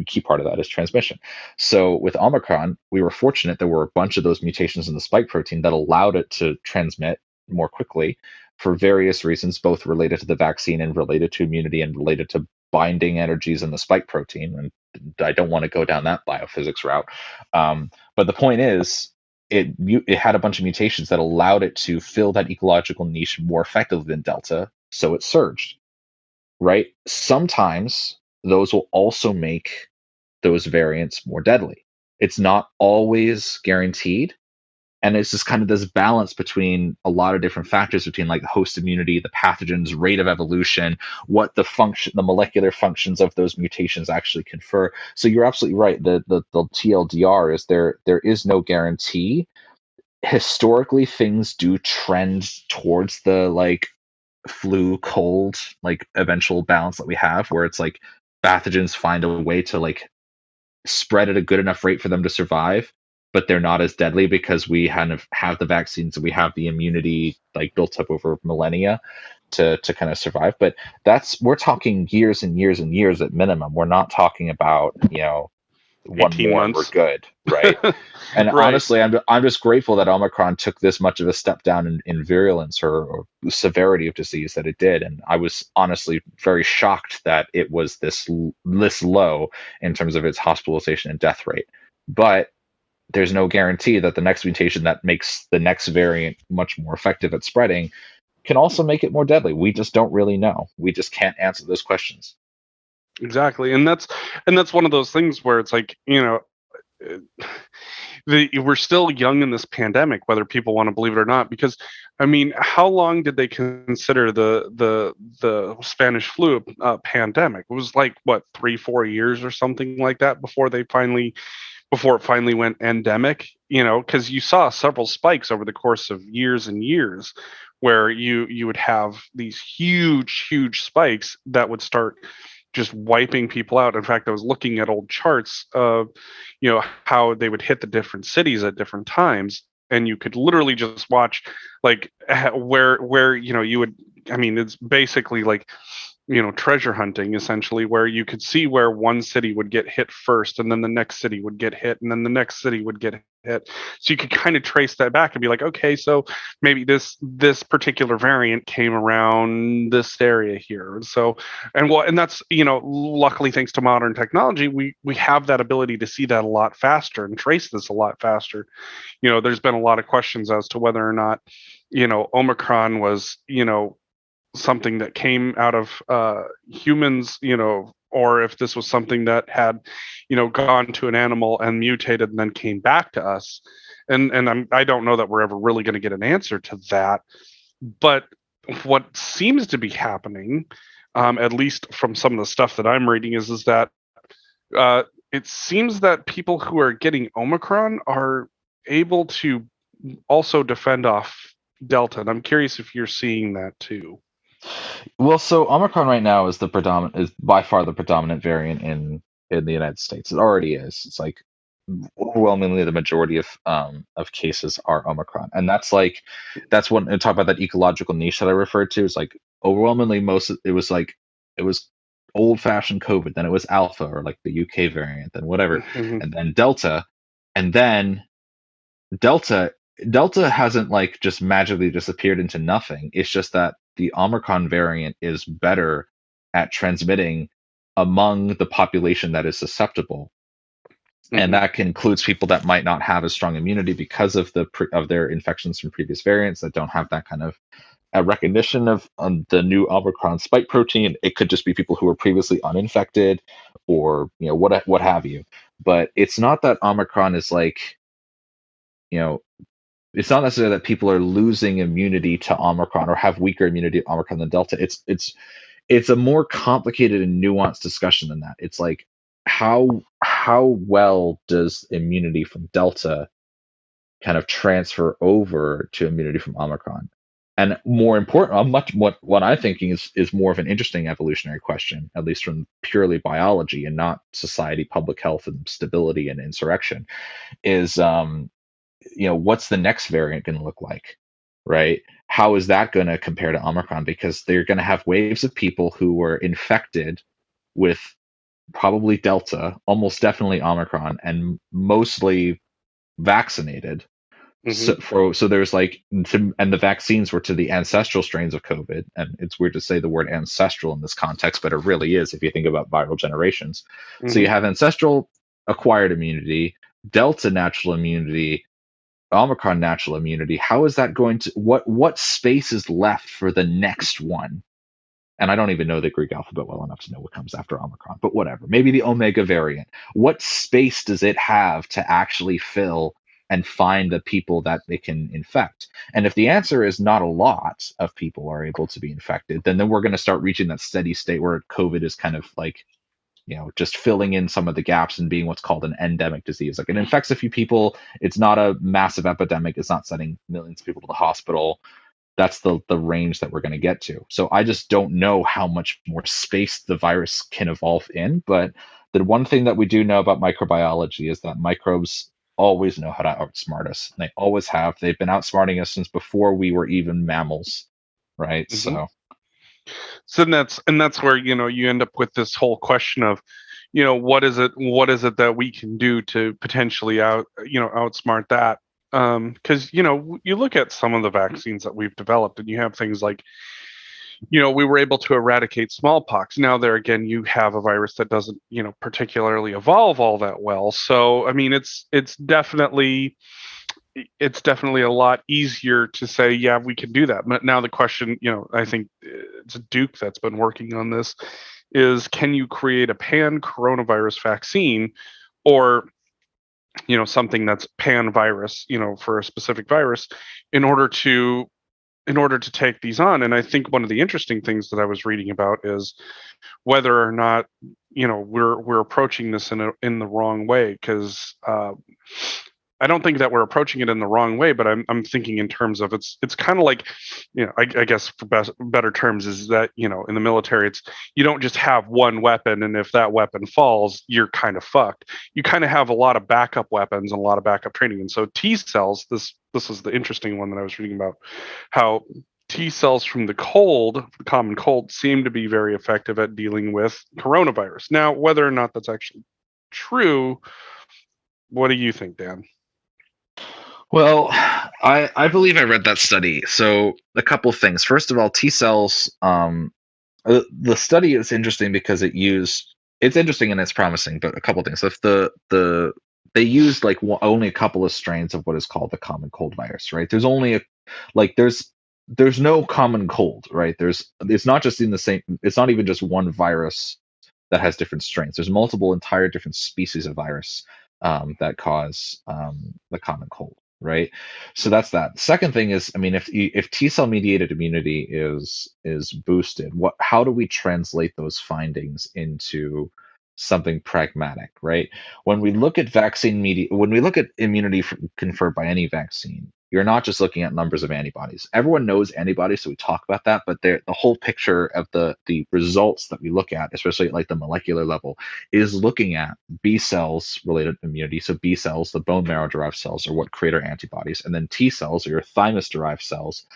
key part of that is transmission. So with Omicron, we were fortunate there were a bunch of those mutations in the spike protein that allowed it to transmit more quickly for various reasons, both related to the vaccine and related to immunity and related to binding energies in the spike protein. And I don't want to go down that biophysics route. But the point is, it had a bunch of mutations that allowed it to fill that ecological niche more effectively than Delta, so it surged, right? Sometimes those will also make those variants more deadly. It's not always guaranteed. And it's just kind of this balance between a lot of different factors, between like host immunity, the pathogen's rate of evolution, what the molecular functions of those mutations actually confer. So you're absolutely right. The TLDR is there is no guarantee. Historically, things do trend towards the like flu, cold, like eventual balance that we have, where it's like pathogens find a way to like spread at a good enough rate for them to survive, but they're not as deadly because we kind of have the vaccines and we have the immunity like built up over millennia to kind of survive. But we're talking years and years and years at minimum. We're not talking about 1 more and we're good, right? And Right. honestly, I'm just grateful that Omicron took this much of a step down in virulence or severity of disease that it did. And I was honestly very shocked that it was this low in terms of its hospitalization and death rate. But there's no guarantee that the next mutation that makes the next variant much more effective at spreading can also make it more deadly. We just don't really know. We just can't answer those questions. Exactly. And that's one of those things where it's like, we're still young in this pandemic, whether people want to believe it or not, because I mean, how long did they consider the Spanish flu pandemic? It was like what, 3-4 years or something like that before it finally went endemic, because you saw several spikes over the course of years and years where you would have these huge spikes that would start just wiping people out. In fact, I was looking at old charts of, how they would hit the different cities at different times, and you could literally just watch, like, where you would. I mean, it's basically like, treasure hunting, essentially, where you could see where one city would get hit first, and then the next city would get hit, and then the next city would get hit. So you could kind of trace that back and be like, okay, so maybe this particular variant came around this area here. So, and that's, luckily, thanks to modern technology, we have that ability to see that a lot faster and trace this a lot faster. There's been a lot of questions as to whether or not, Omicron was, something that came out of humans, or if this was something that had, gone to an animal and mutated and then came back to us. And I don't know that we're ever really going to get an answer to that. But what seems to be happening, at least from some of the stuff that I'm reading, is that it seems that people who are getting Omicron are able to also defend off Delta. And I'm curious if you're seeing that too. Well, so Omicron right now is by far the predominant variant in the United States. It already is. It's like overwhelmingly the majority of cases are Omicron, and that's when I talk about that ecological niche that I referred to. It's like overwhelmingly it was old-fashioned COVID, then it was Alpha, or like the UK variant, then whatever, and then Delta, and then Delta hasn't like just magically disappeared into nothing. It's just that the Omicron variant is better at transmitting among the population that is susceptible. And that includes people that might not have as strong immunity because of their infections from previous variants, that don't have that kind of recognition of the new Omicron spike protein. It could just be people who were previously uninfected, or what have you. But it's not that Omicron is like, it's not necessarily that people are losing immunity to Omicron or have weaker immunity to Omicron than Delta. It's a more complicated and nuanced discussion than that. It's like, how well does immunity from Delta kind of transfer over to immunity from Omicron? And more important, what I'm thinking is more of an interesting evolutionary question, at least from purely biology and not society, public health, and stability and insurrection, is what's the next variant going to look like, right? How is that going to compare to Omicron? Because they're going to have waves of people who were infected with probably Delta, almost definitely Omicron, and mostly vaccinated. So there's and the vaccines were to the ancestral strains of COVID, and it's weird to say the word ancestral in this context, but it really is if you think about viral generations. So you have ancestral acquired immunity, Delta natural immunity, Omicron natural immunity. How is that going to what space is left for the next one? And I don't even know the Greek alphabet well enough to know what comes after Omicron, but whatever. Maybe the Omega variant. What space does it have to actually fill and find the people that they can infect? And if the answer is not a lot of people are able to be infected, then we're going to start reaching that steady state where COVID is kind of like, just filling in some of the gaps and being what's called an endemic disease. Like, it infects a few people. It's not a massive epidemic. It's not sending millions of people to the hospital. That's the range that we're going to get to. So I just don't know how much more space the virus can evolve in. But the one thing that we do know about microbiology is that microbes always know how to outsmart us. And they always have. They've been outsmarting us since before we were even mammals, right? So that's where you end up with this whole question of, what is it that we can do to potentially outsmart that. Because you look at some of the vaccines that we've developed, and you have things like, we were able to eradicate smallpox. Now there again, you have a virus that doesn't particularly evolve all that well. So I mean, it's definitely a lot easier to say, yeah, we can do that. But now the question, I think it's Duke that's been working on this, is can you create a pan coronavirus vaccine, or something that's pan virus, for a specific virus, in order to take these on. And I think one of the interesting things that I was reading about is whether or not we're approaching this in the wrong way, because I don't think that we're approaching it in the wrong way, but I'm thinking in terms of it's kind of like, I guess for better terms is that, in the military, it's, you don't just have one weapon, and if that weapon falls, you're kind of fucked. You kind of have a lot of backup weapons and a lot of backup training. And so T cells, this is the interesting one that I was reading about, how T cells from the common cold, seem to be very effective at dealing with coronavirus. Now, whether or not that's actually true, what do you think, Dan? Well, I believe I read that study. So a couple of things. First of all, T cells. The study is interesting because it's interesting and it's promising. But a couple of things. If they used like only a couple of strains of what is called the common cold virus, right? There's only there's no common cold, right? It's not just in the same. It's not even just one virus that has different strains. There's multiple entire different species of virus that cause the common cold, right? So that's that. Second thing is, I mean, if T cell mediated immunity is boosted, how do we translate those findings into something pragmatic, right? When we look at when we look at immunity conferred by any vaccine, you're not just looking at numbers of antibodies. Everyone knows antibodies, so we talk about that, but the whole picture of the results that we look at, especially at like the molecular level, is looking at B cells related immunity. So B cells, the bone marrow derived cells, are what create our antibodies, and then T cells, or your thymus derived cells,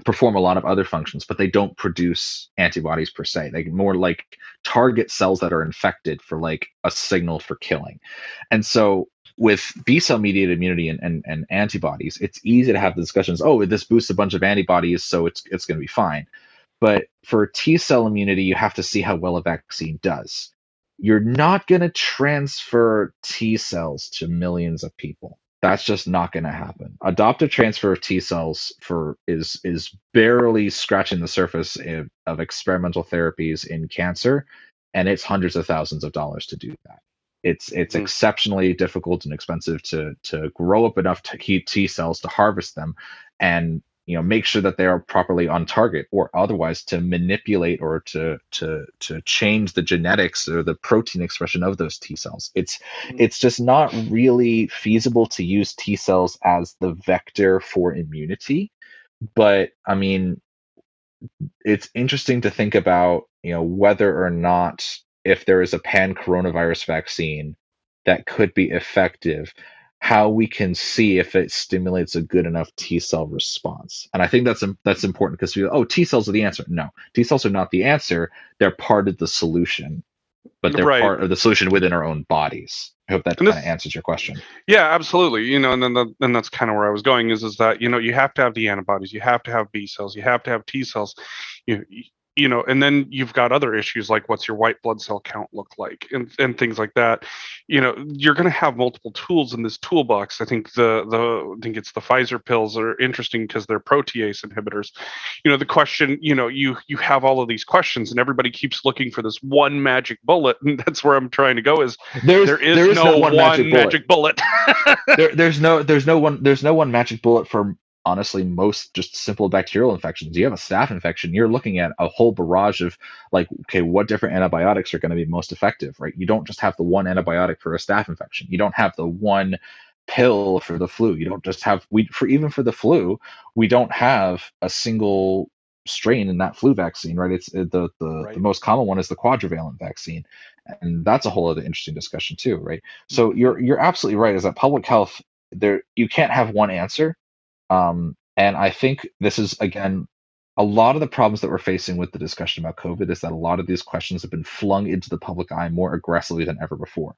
perform a lot of other functions, but they don't produce antibodies per se. They more like target cells that are infected for like a signal for killing. And so with B cell mediated immunity and antibodies, it's easy to have the discussions, oh, this boosts a bunch of antibodies, so it's going to be fine. But for T cell immunity, you have to see how well a vaccine does. You're not going to transfer T cells to millions of people. That's just not going to happen. Adoptive transfer of T cells is barely scratching the surface of experimental therapies in cancer, and it's hundreds of thousands of dollars to do that. It's exceptionally difficult and expensive to grow up enough T cells to harvest them, and make sure that they are properly on target, or otherwise to manipulate or to change the genetics or the protein expression of those T cells. It's just not really feasible to use T cells as the vector for immunity. But I mean, it's interesting to think about, whether or not, if there is a pan-coronavirus vaccine that could be effective, how we can see if it stimulates a good enough T cell response. And I think that's important, because T cells are the answer. No, T cells are not the answer. They're part of the solution, but they're part of the solution within our own bodies. I hope that kind of answers your question. Yeah, absolutely. And then that's kind of where I was going is that, you have to have the antibodies, you have to have B cells, you have to have T cells, and then you've got other issues like what's your white blood cell count look like, and things like that. You're going to have multiple tools in this toolbox. I think I think it's the Pfizer pills are interesting because they're protease inhibitors. The question, you have all of these questions, and everybody keeps looking for this one magic bullet, and that's where I'm trying to go. There is no one magic bullet. There's no one magic bullet for, honestly, most just simple bacterial infections. You have a staph infection, you're looking at a whole barrage of like, okay, what different antibiotics are going to be most effective, right? You don't just have the one antibiotic for a staph infection. You don't have the one pill for the flu. You don't just have even for the flu, we don't have a single strain in that flu vaccine, right? It's the most common one is the quadrivalent vaccine, and that's a whole other interesting discussion too, right? So you're absolutely right. Is that public health, you can't have one answer. And I think this is, again, a lot of the problems that we're facing with the discussion about COVID is that a lot of these questions have been flung into the public eye more aggressively than ever before.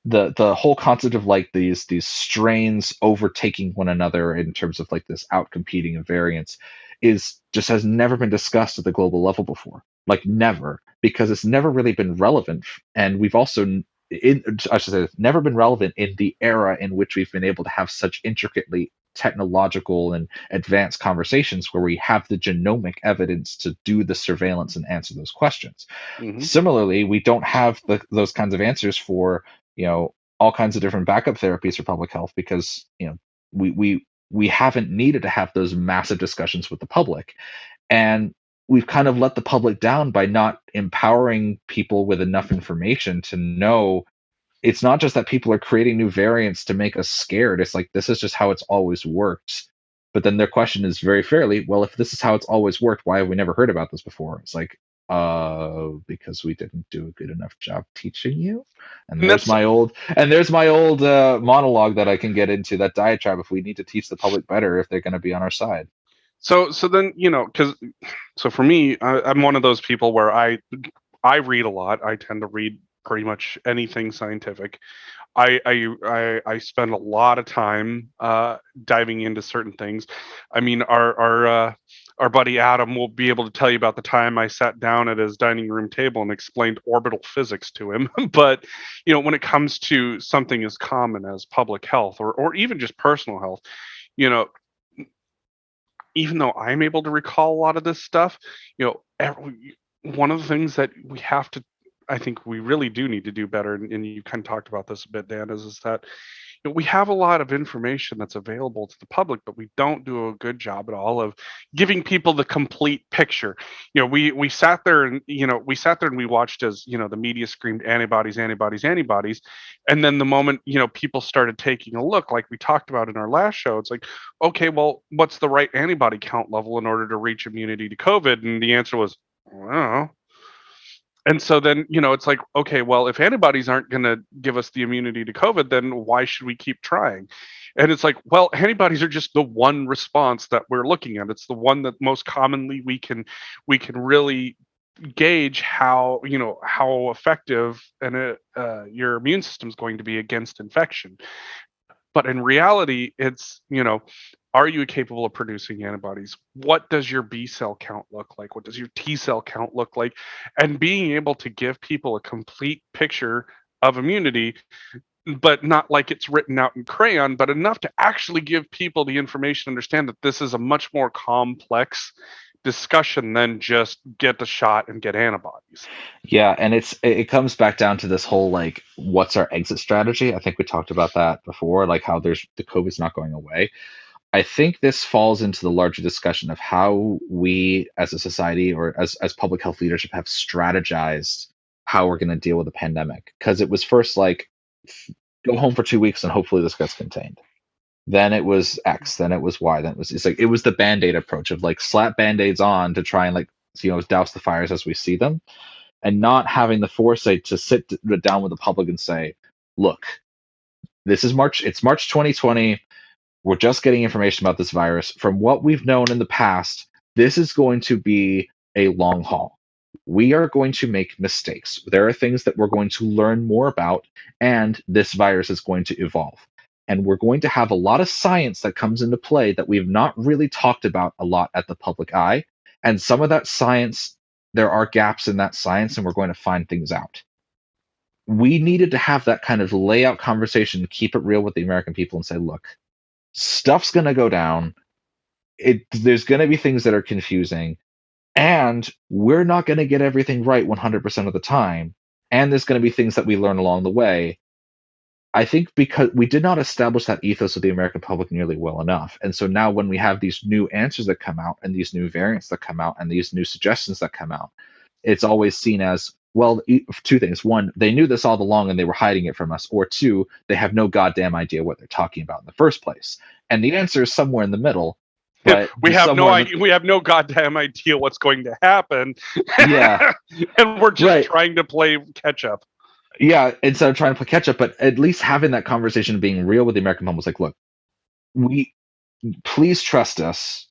The whole concept of like these strains overtaking one another in terms of like this outcompeting of variants has never been discussed at the global level before. Like never, because it's never really been relevant. And we've also never been relevant in the era in which we've been able to have such intricately technological and advanced conversations where we have the genomic evidence to do the surveillance and answer those questions. Mm-hmm. Similarly, we don't have those kinds of answers for all kinds of different backup therapies for public health, because we haven't needed to have those massive discussions with the public, and we've kind of let the public down by not empowering people with enough information to know it's not just that people are creating new variants to make us scared. It's like, this is just how it's always worked. But then their question is very fairly, well, if this is how it's always worked, why have we never heard about this before? It's like, because we didn't do a good enough job teaching you. And there's my old monologue that I can get into, that diatribe, if we need to teach the public better if they're going to be on our side. So then, so for me, I'm one of those people where I read a lot. I tend to read pretty much anything scientific. I spend a lot of time diving into certain things. I mean, our buddy Adam will be able to tell you about the time I sat down at his dining room table and explained orbital physics to him. But when it comes to something as common as public health or even just personal health, even though I'm able to recall a lot of this stuff, one of the things that we have to, I think we really do need to do better, and you kind of talked about this a bit, Dan, is that we have a lot of information that's available to the public, but we don't do a good job at all of giving people the complete picture. We sat there and we watched as the media screamed antibodies, antibodies, antibodies, and then the moment people started taking a look, like we talked about in our last show, it's like, okay, well, what's the right antibody count level in order to reach immunity to COVID? And the answer was, I don't know. And so then, it's like, okay, well, if antibodies aren't going to give us the immunity to COVID, then why should we keep trying? And it's like, well, antibodies are just the one response that we're looking at. It's the one that most commonly we can really gauge how effective your immune system is going to be against infection. But in reality, it's, are you capable of producing antibodies? What does your B cell count look like? What does your T cell count look like? And being able to give people a complete picture of immunity, but not like it's written out in crayon, but enough to actually give people the information to understand that this is a much more complex discussion than just get the shot and get antibodies. Yeah, and it comes back down to this whole, like, what's our exit strategy? I think we talked about that before, like how the COVID's not going away. I think this falls into the larger discussion of how we as a society or as public health leadership have strategized how we're going to deal with the pandemic. Because it was first like, go home for 2 weeks and hopefully this gets contained. Then it was X, then it was Y, then it was the Band-Aid approach of like slap Band-Aids on to try and like, douse the fires as we see them, and not having the foresight to sit down with the public and say, look, it's March 2020. We're just getting information about this virus. From what we've known in the past, this is going to be a long haul. We are going to make mistakes. There are things that we're going to learn more about, and this virus is going to evolve. And we're going to have a lot of science that comes into play that we've not really talked about a lot at the public eye. And some of that science, there are gaps in that science, and we're going to find things out. We needed to have that kind of layout conversation, keep it real with the American people and say, look, stuff's going to go down. There's going to be things that are confusing, and we're not going to get everything right 100% of the time. And there's going to be things that we learn along the way. I think because we did not establish that ethos with the American public nearly well enough. And so now when we have these new answers that come out and these new variants that come out and these new suggestions that come out, it's always seen as, well, two things. One, they knew this all along and they were hiding it from us. Or two, they have no goddamn idea what they're talking about in the first place. And the answer is somewhere in the middle. But we have no idea. We have no goddamn idea what's going to happen. Yeah, and we're just trying to play catch up. Yeah, instead of trying to play catch up, but at least having that conversation, being real with the American public, was like, look, please trust us.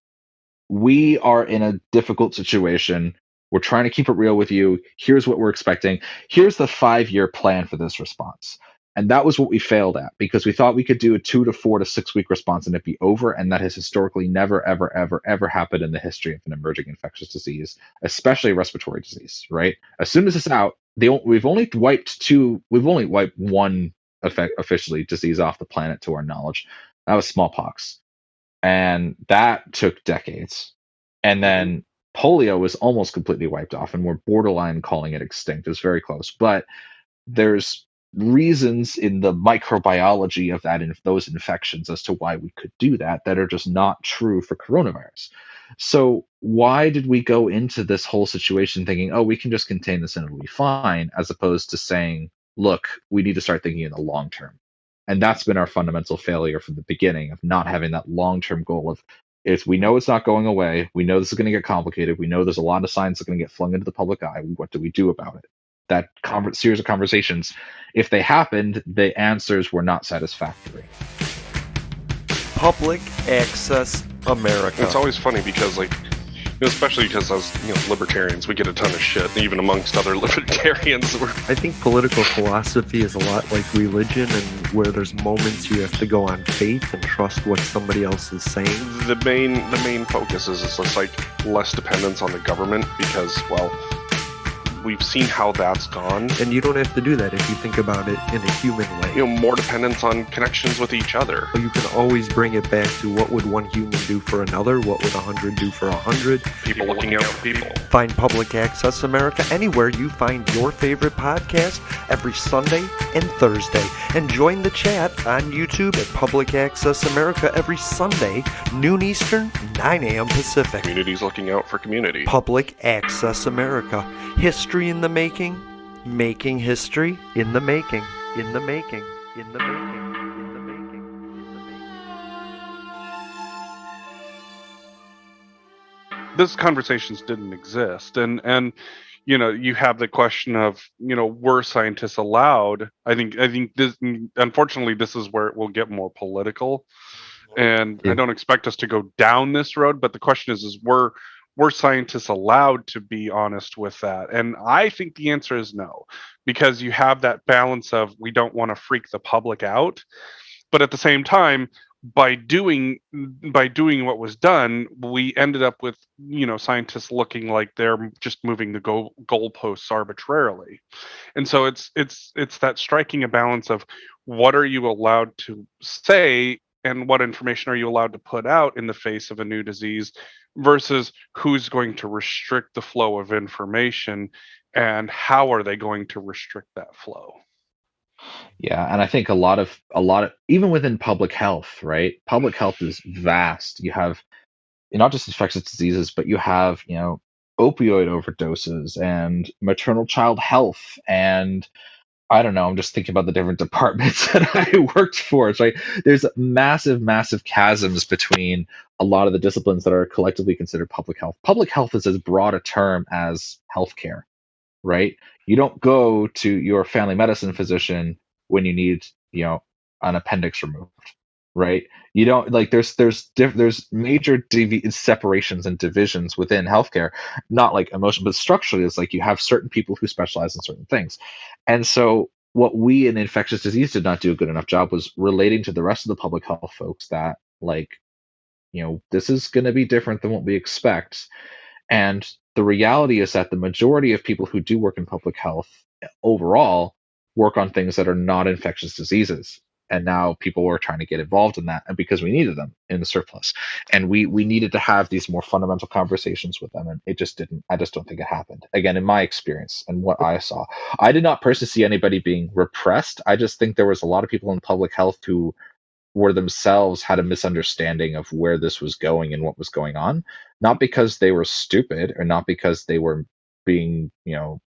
We are in a difficult situation. We're trying to keep it real with you. Here's what we're expecting. Here's the 5-year plan for this response. And that was what we failed at, because we thought we could do a 2 to 4 to 6 week response and it'd be over. And that has historically never, ever, ever, ever happened in the history of an emerging infectious disease, especially respiratory disease, right? As soon as it's out, we've only wiped one officially disease off the planet to our knowledge. That was smallpox. And that took decades. And then polio was almost completely wiped off, and we're borderline calling it extinct. It's very close. But there's reasons in the microbiology of those infections as to why we could do that are just not true for coronavirus. So why did we go into this whole situation thinking, oh, we can just contain this and it'll be fine, as opposed to saying, look, we need to start thinking in the long term. And that's been our fundamental failure from the beginning, of not having that long-term goal of, is we know it's not going away. We know this is going to get complicated. We know there's a lot of science that's going to get flung into the public eye. What do we do about it? That series of conversations, if they happened, the answers were not satisfactory. Public Access America. It's always funny because, like, especially because as libertarians, we get a ton of shit, even amongst other libertarians. I think political philosophy is a lot like religion, and where there's moments you have to go on faith and trust what somebody else is saying. The main focus is just like less dependence on the government, because, well, we've seen how that's gone. And you don't have to do that if you think about it in a human way. More dependence on connections with each other. You can always bring it back to, what would one human do for another? What would 100 do for 100? People looking out for people. Find Public Access America anywhere you find your favorite podcast every Sunday and Thursday. And join the chat on YouTube at Public Access America every Sunday, noon Eastern, 9 a.m. Pacific. Communities looking out for community. Public Access America. History in the making history in the making, in the making, in the making, in the making, in the making. Those conversations didn't exist, and you have the question of, were scientists allowed? I think this, unfortunately, this is where it will get more political, and I don't expect us to go down this road, but the question is were scientists allowed to be honest with that? And I think the answer is no, because you have that balance of, we don't want to freak the public out, but at the same time, by doing what was done, we ended up with scientists looking like they're just moving the goalposts arbitrarily. And so it's that striking a balance of, what are you allowed to say and what information are you allowed to put out in the face of a new disease, versus who's going to restrict the flow of information, and how are they going to restrict that flow? Yeah, and I think a lot of even within public health, right? Public health is vast. You have not just infectious diseases, but you have, opioid overdoses and maternal child health, and I don't know, I'm just thinking about the different departments that I worked for. It's like there's massive, massive chasms between a lot of the disciplines that are collectively considered public health. Public health is as broad a term as healthcare, right? You don't go to your family medicine physician when you need, an appendix removed, right? You don't, like, there's major separations and divisions within healthcare, not like emotion, but structurally, it's like you have certain people who specialize in certain things. And so what we in infectious disease did not do a good enough job was relating to the rest of the public health folks that, like, this is going to be different than what we expect. And the reality is that the majority of people who do work in public health overall work on things that are not infectious diseases. And now people were trying to get involved in that, and because we needed them in the surplus, and we needed to have these more fundamental conversations with them, and it just didn't. I just don't think it happened. Again, in my experience and what I saw, I did not personally see anybody being repressed. I just think there was a lot of people in public health who were themselves had a misunderstanding of where this was going and what was going on, not because they were stupid or not because they were being,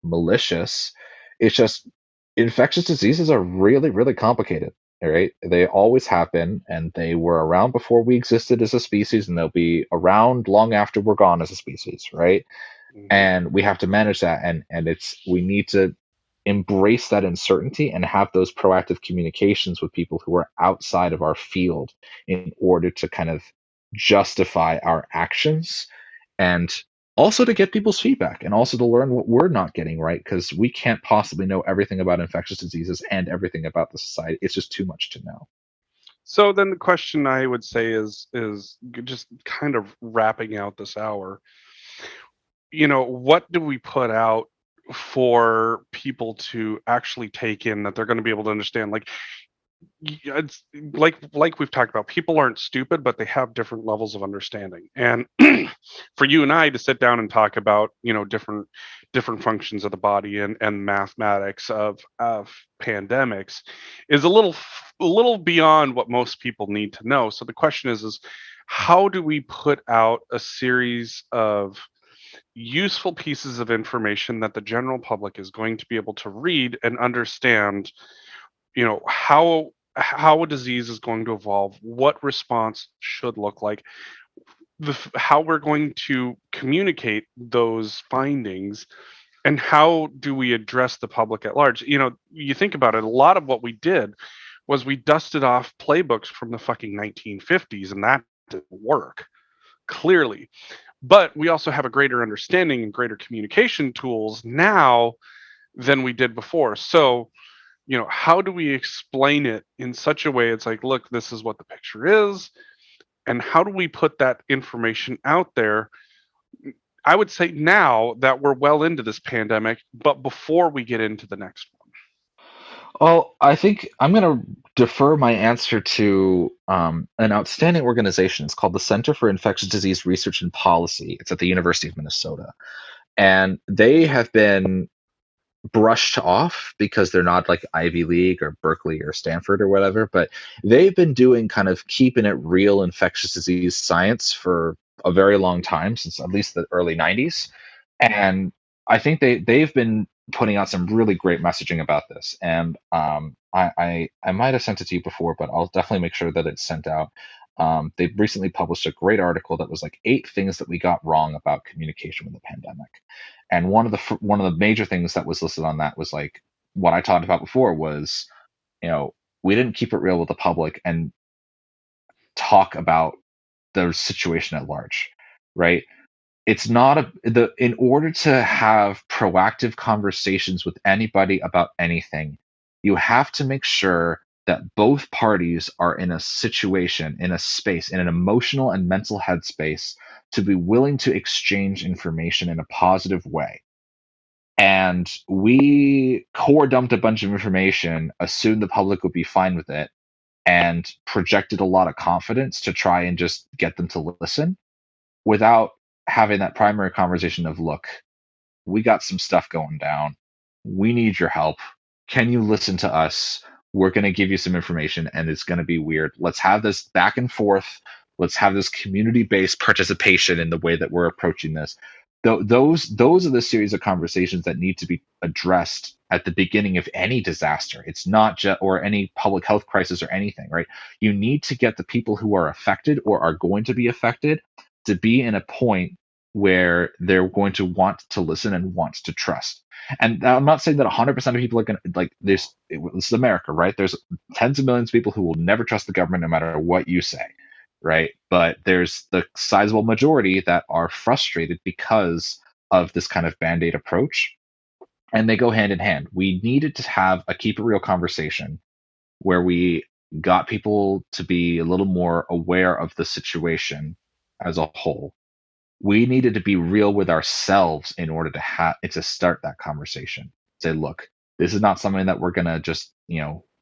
malicious. It's just infectious diseases are really, really complicated. Right? They always have been, and they were around before we existed as a species, and they'll be around long after we're gone as a species, right? Mm-hmm. And we have to manage that, and we need to embrace that uncertainty and have those proactive communications with people who are outside of our field in order to kind of justify our actions, and also to get people's feedback, and also to learn what we're not getting right, because we can't possibly know everything about infectious diseases and everything about the society. It's just too much to know. So then the question I would say is just kind of wrapping out this hour, what do we put out for people to actually take in that they're going to be able to understand? Like, it's like we've talked about, people aren't stupid, but they have different levels of understanding. And for you and I to sit down and talk about different functions of the body and mathematics of pandemics is a little beyond what most people need to know. So the question is how do we put out a series of useful pieces of information that the general public is going to be able to read and understand, how a disease is going to evolve, what response should look like, how we're going to communicate those findings, and how do we address the public at large. You think about it, a lot of what we did was we dusted off playbooks from the fucking 1950s, and that didn't work, clearly. But we also have a greater understanding and greater communication tools now than we did before. So, how do we explain it in such a way it's like, look, this is what the picture is, and how do we put that information out there? I would say now that we're well into this pandemic, but before we get into the next one. Well, I think I'm going to defer my answer to an outstanding organization. It's called the Center for Infectious Disease Research and Policy. It's at the University of Minnesota. And they have been brushed off because they're not like Ivy League or Berkeley or Stanford or whatever, but they've been doing kind of keeping it real infectious disease science for a very long time, since at least the early 90s. And I think they've been putting out some really great messaging about this. And I might have sent it to you before, but I'll definitely make sure that it's sent out. They recently published a great article that was like 8 things that we got wrong about communication with the pandemic. And one of the major things that was listed on that was like what I talked about before was, we didn't keep it real with the public and talk about the situation at large, right? It's not in order to have proactive conversations with anybody about anything, you have to make sure that both parties are in a situation, in a space, in an emotional and mental headspace to be willing to exchange information in a positive way. And we core dumped a bunch of information, assumed the public would be fine with it, and projected a lot of confidence to try and just get them to listen without having that primary conversation of, look, we got some stuff going down. We need your help. Can you listen to us? We're going to give you some information and it's going to be weird. Let's have this back and forth. Let's have this community-based participation in the way that we're approaching this. Those are the series of conversations that need to be addressed at the beginning of any disaster. It's not just, or any public health crisis or anything, right? You need to get the people who are affected or are going to be affected to be in a point where they're going to want to listen and want to trust. And I'm not saying that 100% of people are going to, like, this is America, right? There's tens of millions of people who will never trust the government no matter what you say, right? But there's the sizable majority that are frustrated because of this kind of Band-Aid approach. And they go hand in hand. We needed to have a keep it real conversation where we got people to be a little more aware of the situation as a whole. We needed to be real with ourselves in order to start that conversation. Say, look, this is not something that we're going to just,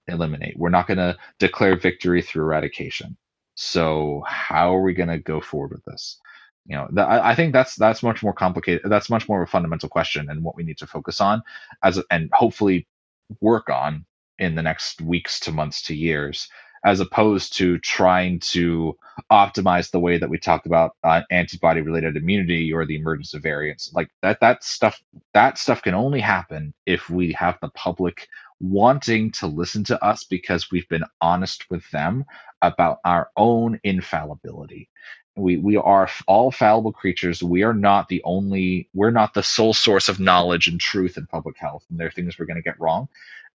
eliminate. We're not going to declare victory through eradication. So how are we going to go forward with this? I think that's much more complicated. That's much more of a fundamental question, and what we need to focus on and hopefully work on in the next weeks to months to years, as opposed to trying to optimize the way that we talked about antibody related immunity or the emergence of variants. Like that stuff can only happen if we have the public wanting to listen to us because we've been honest with them about our own infallibility. We are all fallible creatures. We're not the sole source of knowledge and truth in public health, and there are things we're going to get wrong.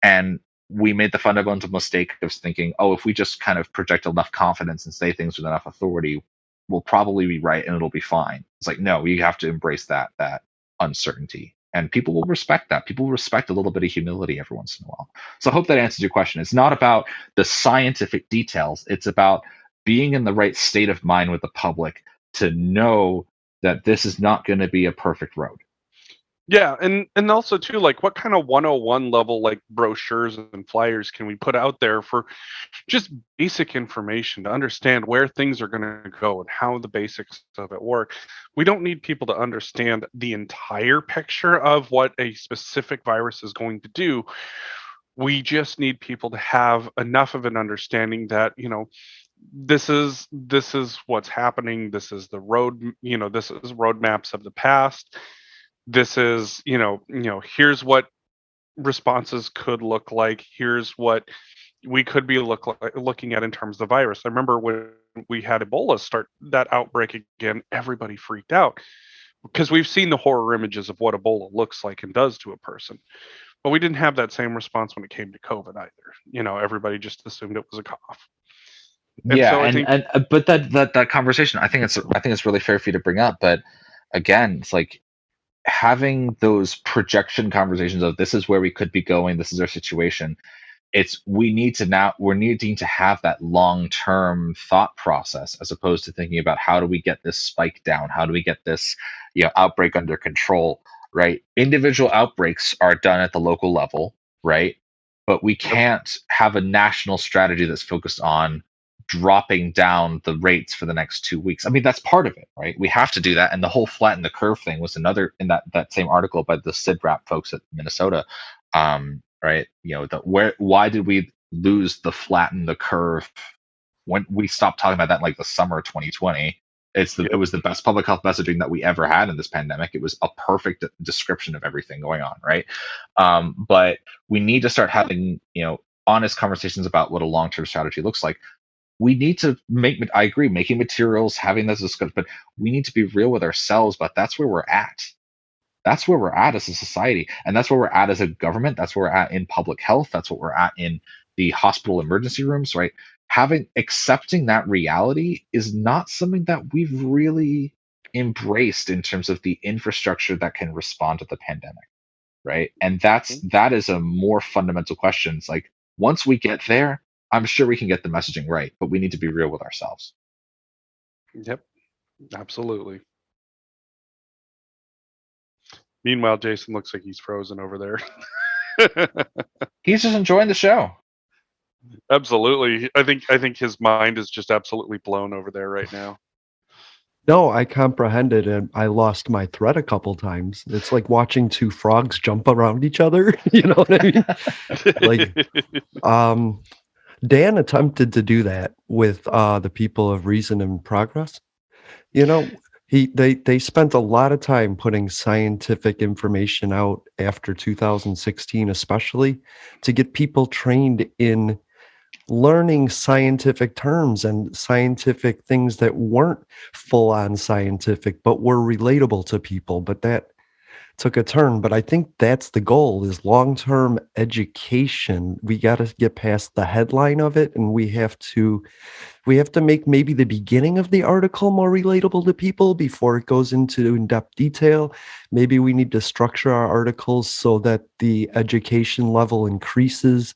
And we made the fundamental mistake of thinking, if we just kind of project enough confidence and say things with enough authority, we'll probably be right and it'll be fine. It's like, no, you have to embrace that uncertainty. And people will respect that. People will respect a little bit of humility every once in a while. So I hope that answers your question. It's not about the scientific details. It's about being in the right state of mind with the public to know that this is not going to be a perfect road. Yeah, and also too, like, what kind of 101 level like brochures and flyers can we put out there for just basic information to understand where things are going to go and how the basics of it work? We don't need people to understand the entire picture of what a specific virus is going to do. We just need people to have enough of an understanding that, this is what's happening. This is the road, this is roadmaps of the past. This is, here's what responses could look like. Here's what we could be looking at in terms of the virus. I remember when we had Ebola start that outbreak again, everybody freaked out because we've seen the horror images of what Ebola looks like and does to a person. But we didn't have that same response when it came to COVID either. Everybody just assumed it was a cough. But that conversation, I think it's really fair for you to bring up. But again, it's like having those projection conversations of this is where we could be going, this is our situation. We're needing to have that long-term thought process as opposed to thinking about how do we get this spike down, how do we get this outbreak under control, right? Individual outbreaks are done at the local level, right? But we can't have a national strategy that's focused on dropping down the rates for the next 2 weeks. I mean, that's part of it, right? We have to do that. And the whole flatten the curve thing was another in that same article by the SIDRAP folks at Minnesota. Right? Why did we lose the flatten the curve when we stopped talking about that in like the summer of 2020? It was the best public health messaging that we ever had in this pandemic. It was a perfect description of everything going on, right? But we need to start having, honest conversations about what a long-term strategy looks like. We need to I agree, making materials, having this discussion, but we need to be real with ourselves, but that's where we're at. That's where we're at as a society. And that's where we're at as a government. That's where we're at in public health. That's what we're at in the hospital emergency rooms, right? Accepting that reality is not something that we've really embraced in terms of the infrastructure that can respond to the pandemic, right? And that is a more fundamental question. It's like, once we get there, I'm sure we can get the messaging right, but we need to be real with ourselves. Yep, absolutely. Meanwhile, Jason looks like he's frozen over there. He's just enjoying the show. Absolutely. I think his mind is just absolutely blown over there right now. No, I comprehended and I lost my thread a couple times. It's like watching two frogs jump around each other. You know what I mean? Dan attempted to do that with the people of Reason and Progress. They spent a lot of time putting scientific information out after 2016, especially to get people trained in learning scientific terms and scientific things that weren't full on scientific, but were relatable to people. But that took a turn. But I think that's the goal, is long-term education. We got to get past the headline of it, and we have to make maybe the beginning of the article more relatable to people before it goes into in-depth detail. Maybe we need to structure our articles so that the education level increases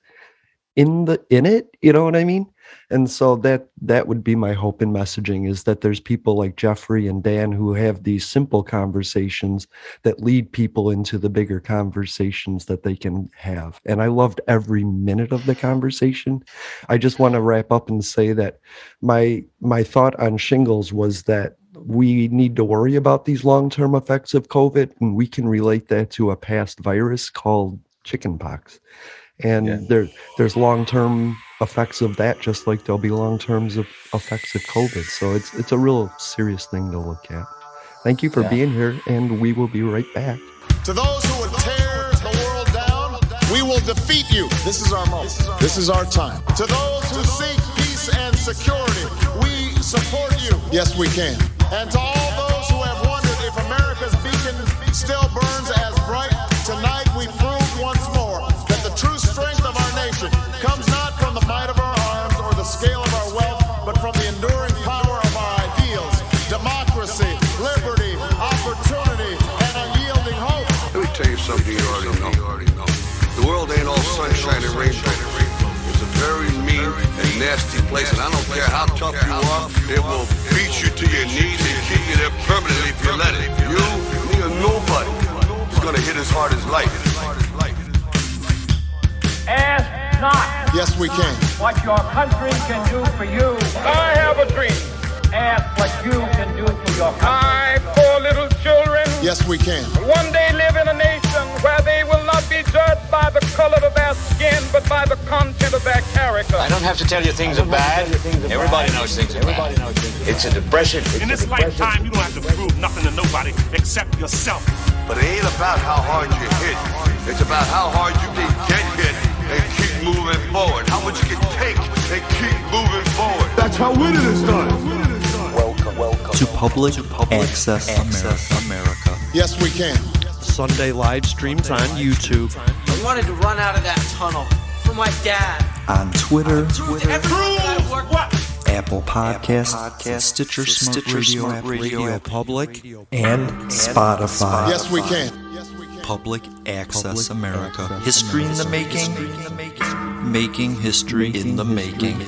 in it, you know what I mean? And so that would be my hope in messaging, is that there's people like Jeffrey and Dan who have these simple conversations that lead people into the bigger conversations that they can have. And I loved every minute of the conversation. I just want to wrap up and say that my thought on shingles was that we need to worry about these long-term effects of COVID, and we can relate that to a past virus called chickenpox. And there's long-term effects of that, just like there'll be long-term effects of COVID. So it's a real serious thing to look at. Thank you for being here, and we will be right back. To those who would tear the world down, we will defeat you. This is our moment. This is our time. To those who seek peace and security, we support you. Yes, we can. And to all those who have wondered if America's beacon still burns as bright, tonight we prove once more that the true strength of our nation comes not from the might of our arms or the scale of our wealth, but from the enduring power of our ideals, democracy, liberty, opportunity, and unyielding hope. Let me tell you something you already know. The world ain't all sunshine and rainbow. It's a very mean and nasty place, and I don't care how tough you are, it will beat you to your knees and keep you there permanently if you let it. You, nobody is going to hit as hard as life. Ask not. Yes, we can. What your country can do for you. I have a dream. Ask what you can do for your country. I, poor little children, yes, we can. one day live in a nation where they will not be judged by the color of their skin, but by the content of their character. I don't have to tell you things are bad. Everybody knows things are bad. It's a depression. In this lifetime, you don't have to prove nothing to nobody except yourself. But it ain't about how hard you hit. It's about how hard you can get hit and keep moving forward. How much you can take and keep moving forward. That's how winning is done. Welcome to Public Access America. Yes, we can. Sunday live streams on YouTube. I wanted to run out of that tunnel for my dad. On Twitter. What? Apple Podcasts, Stitcher Smart Radio Public, and Spotify. Yes, we can. Public Access America. History in the making. Making history in the making.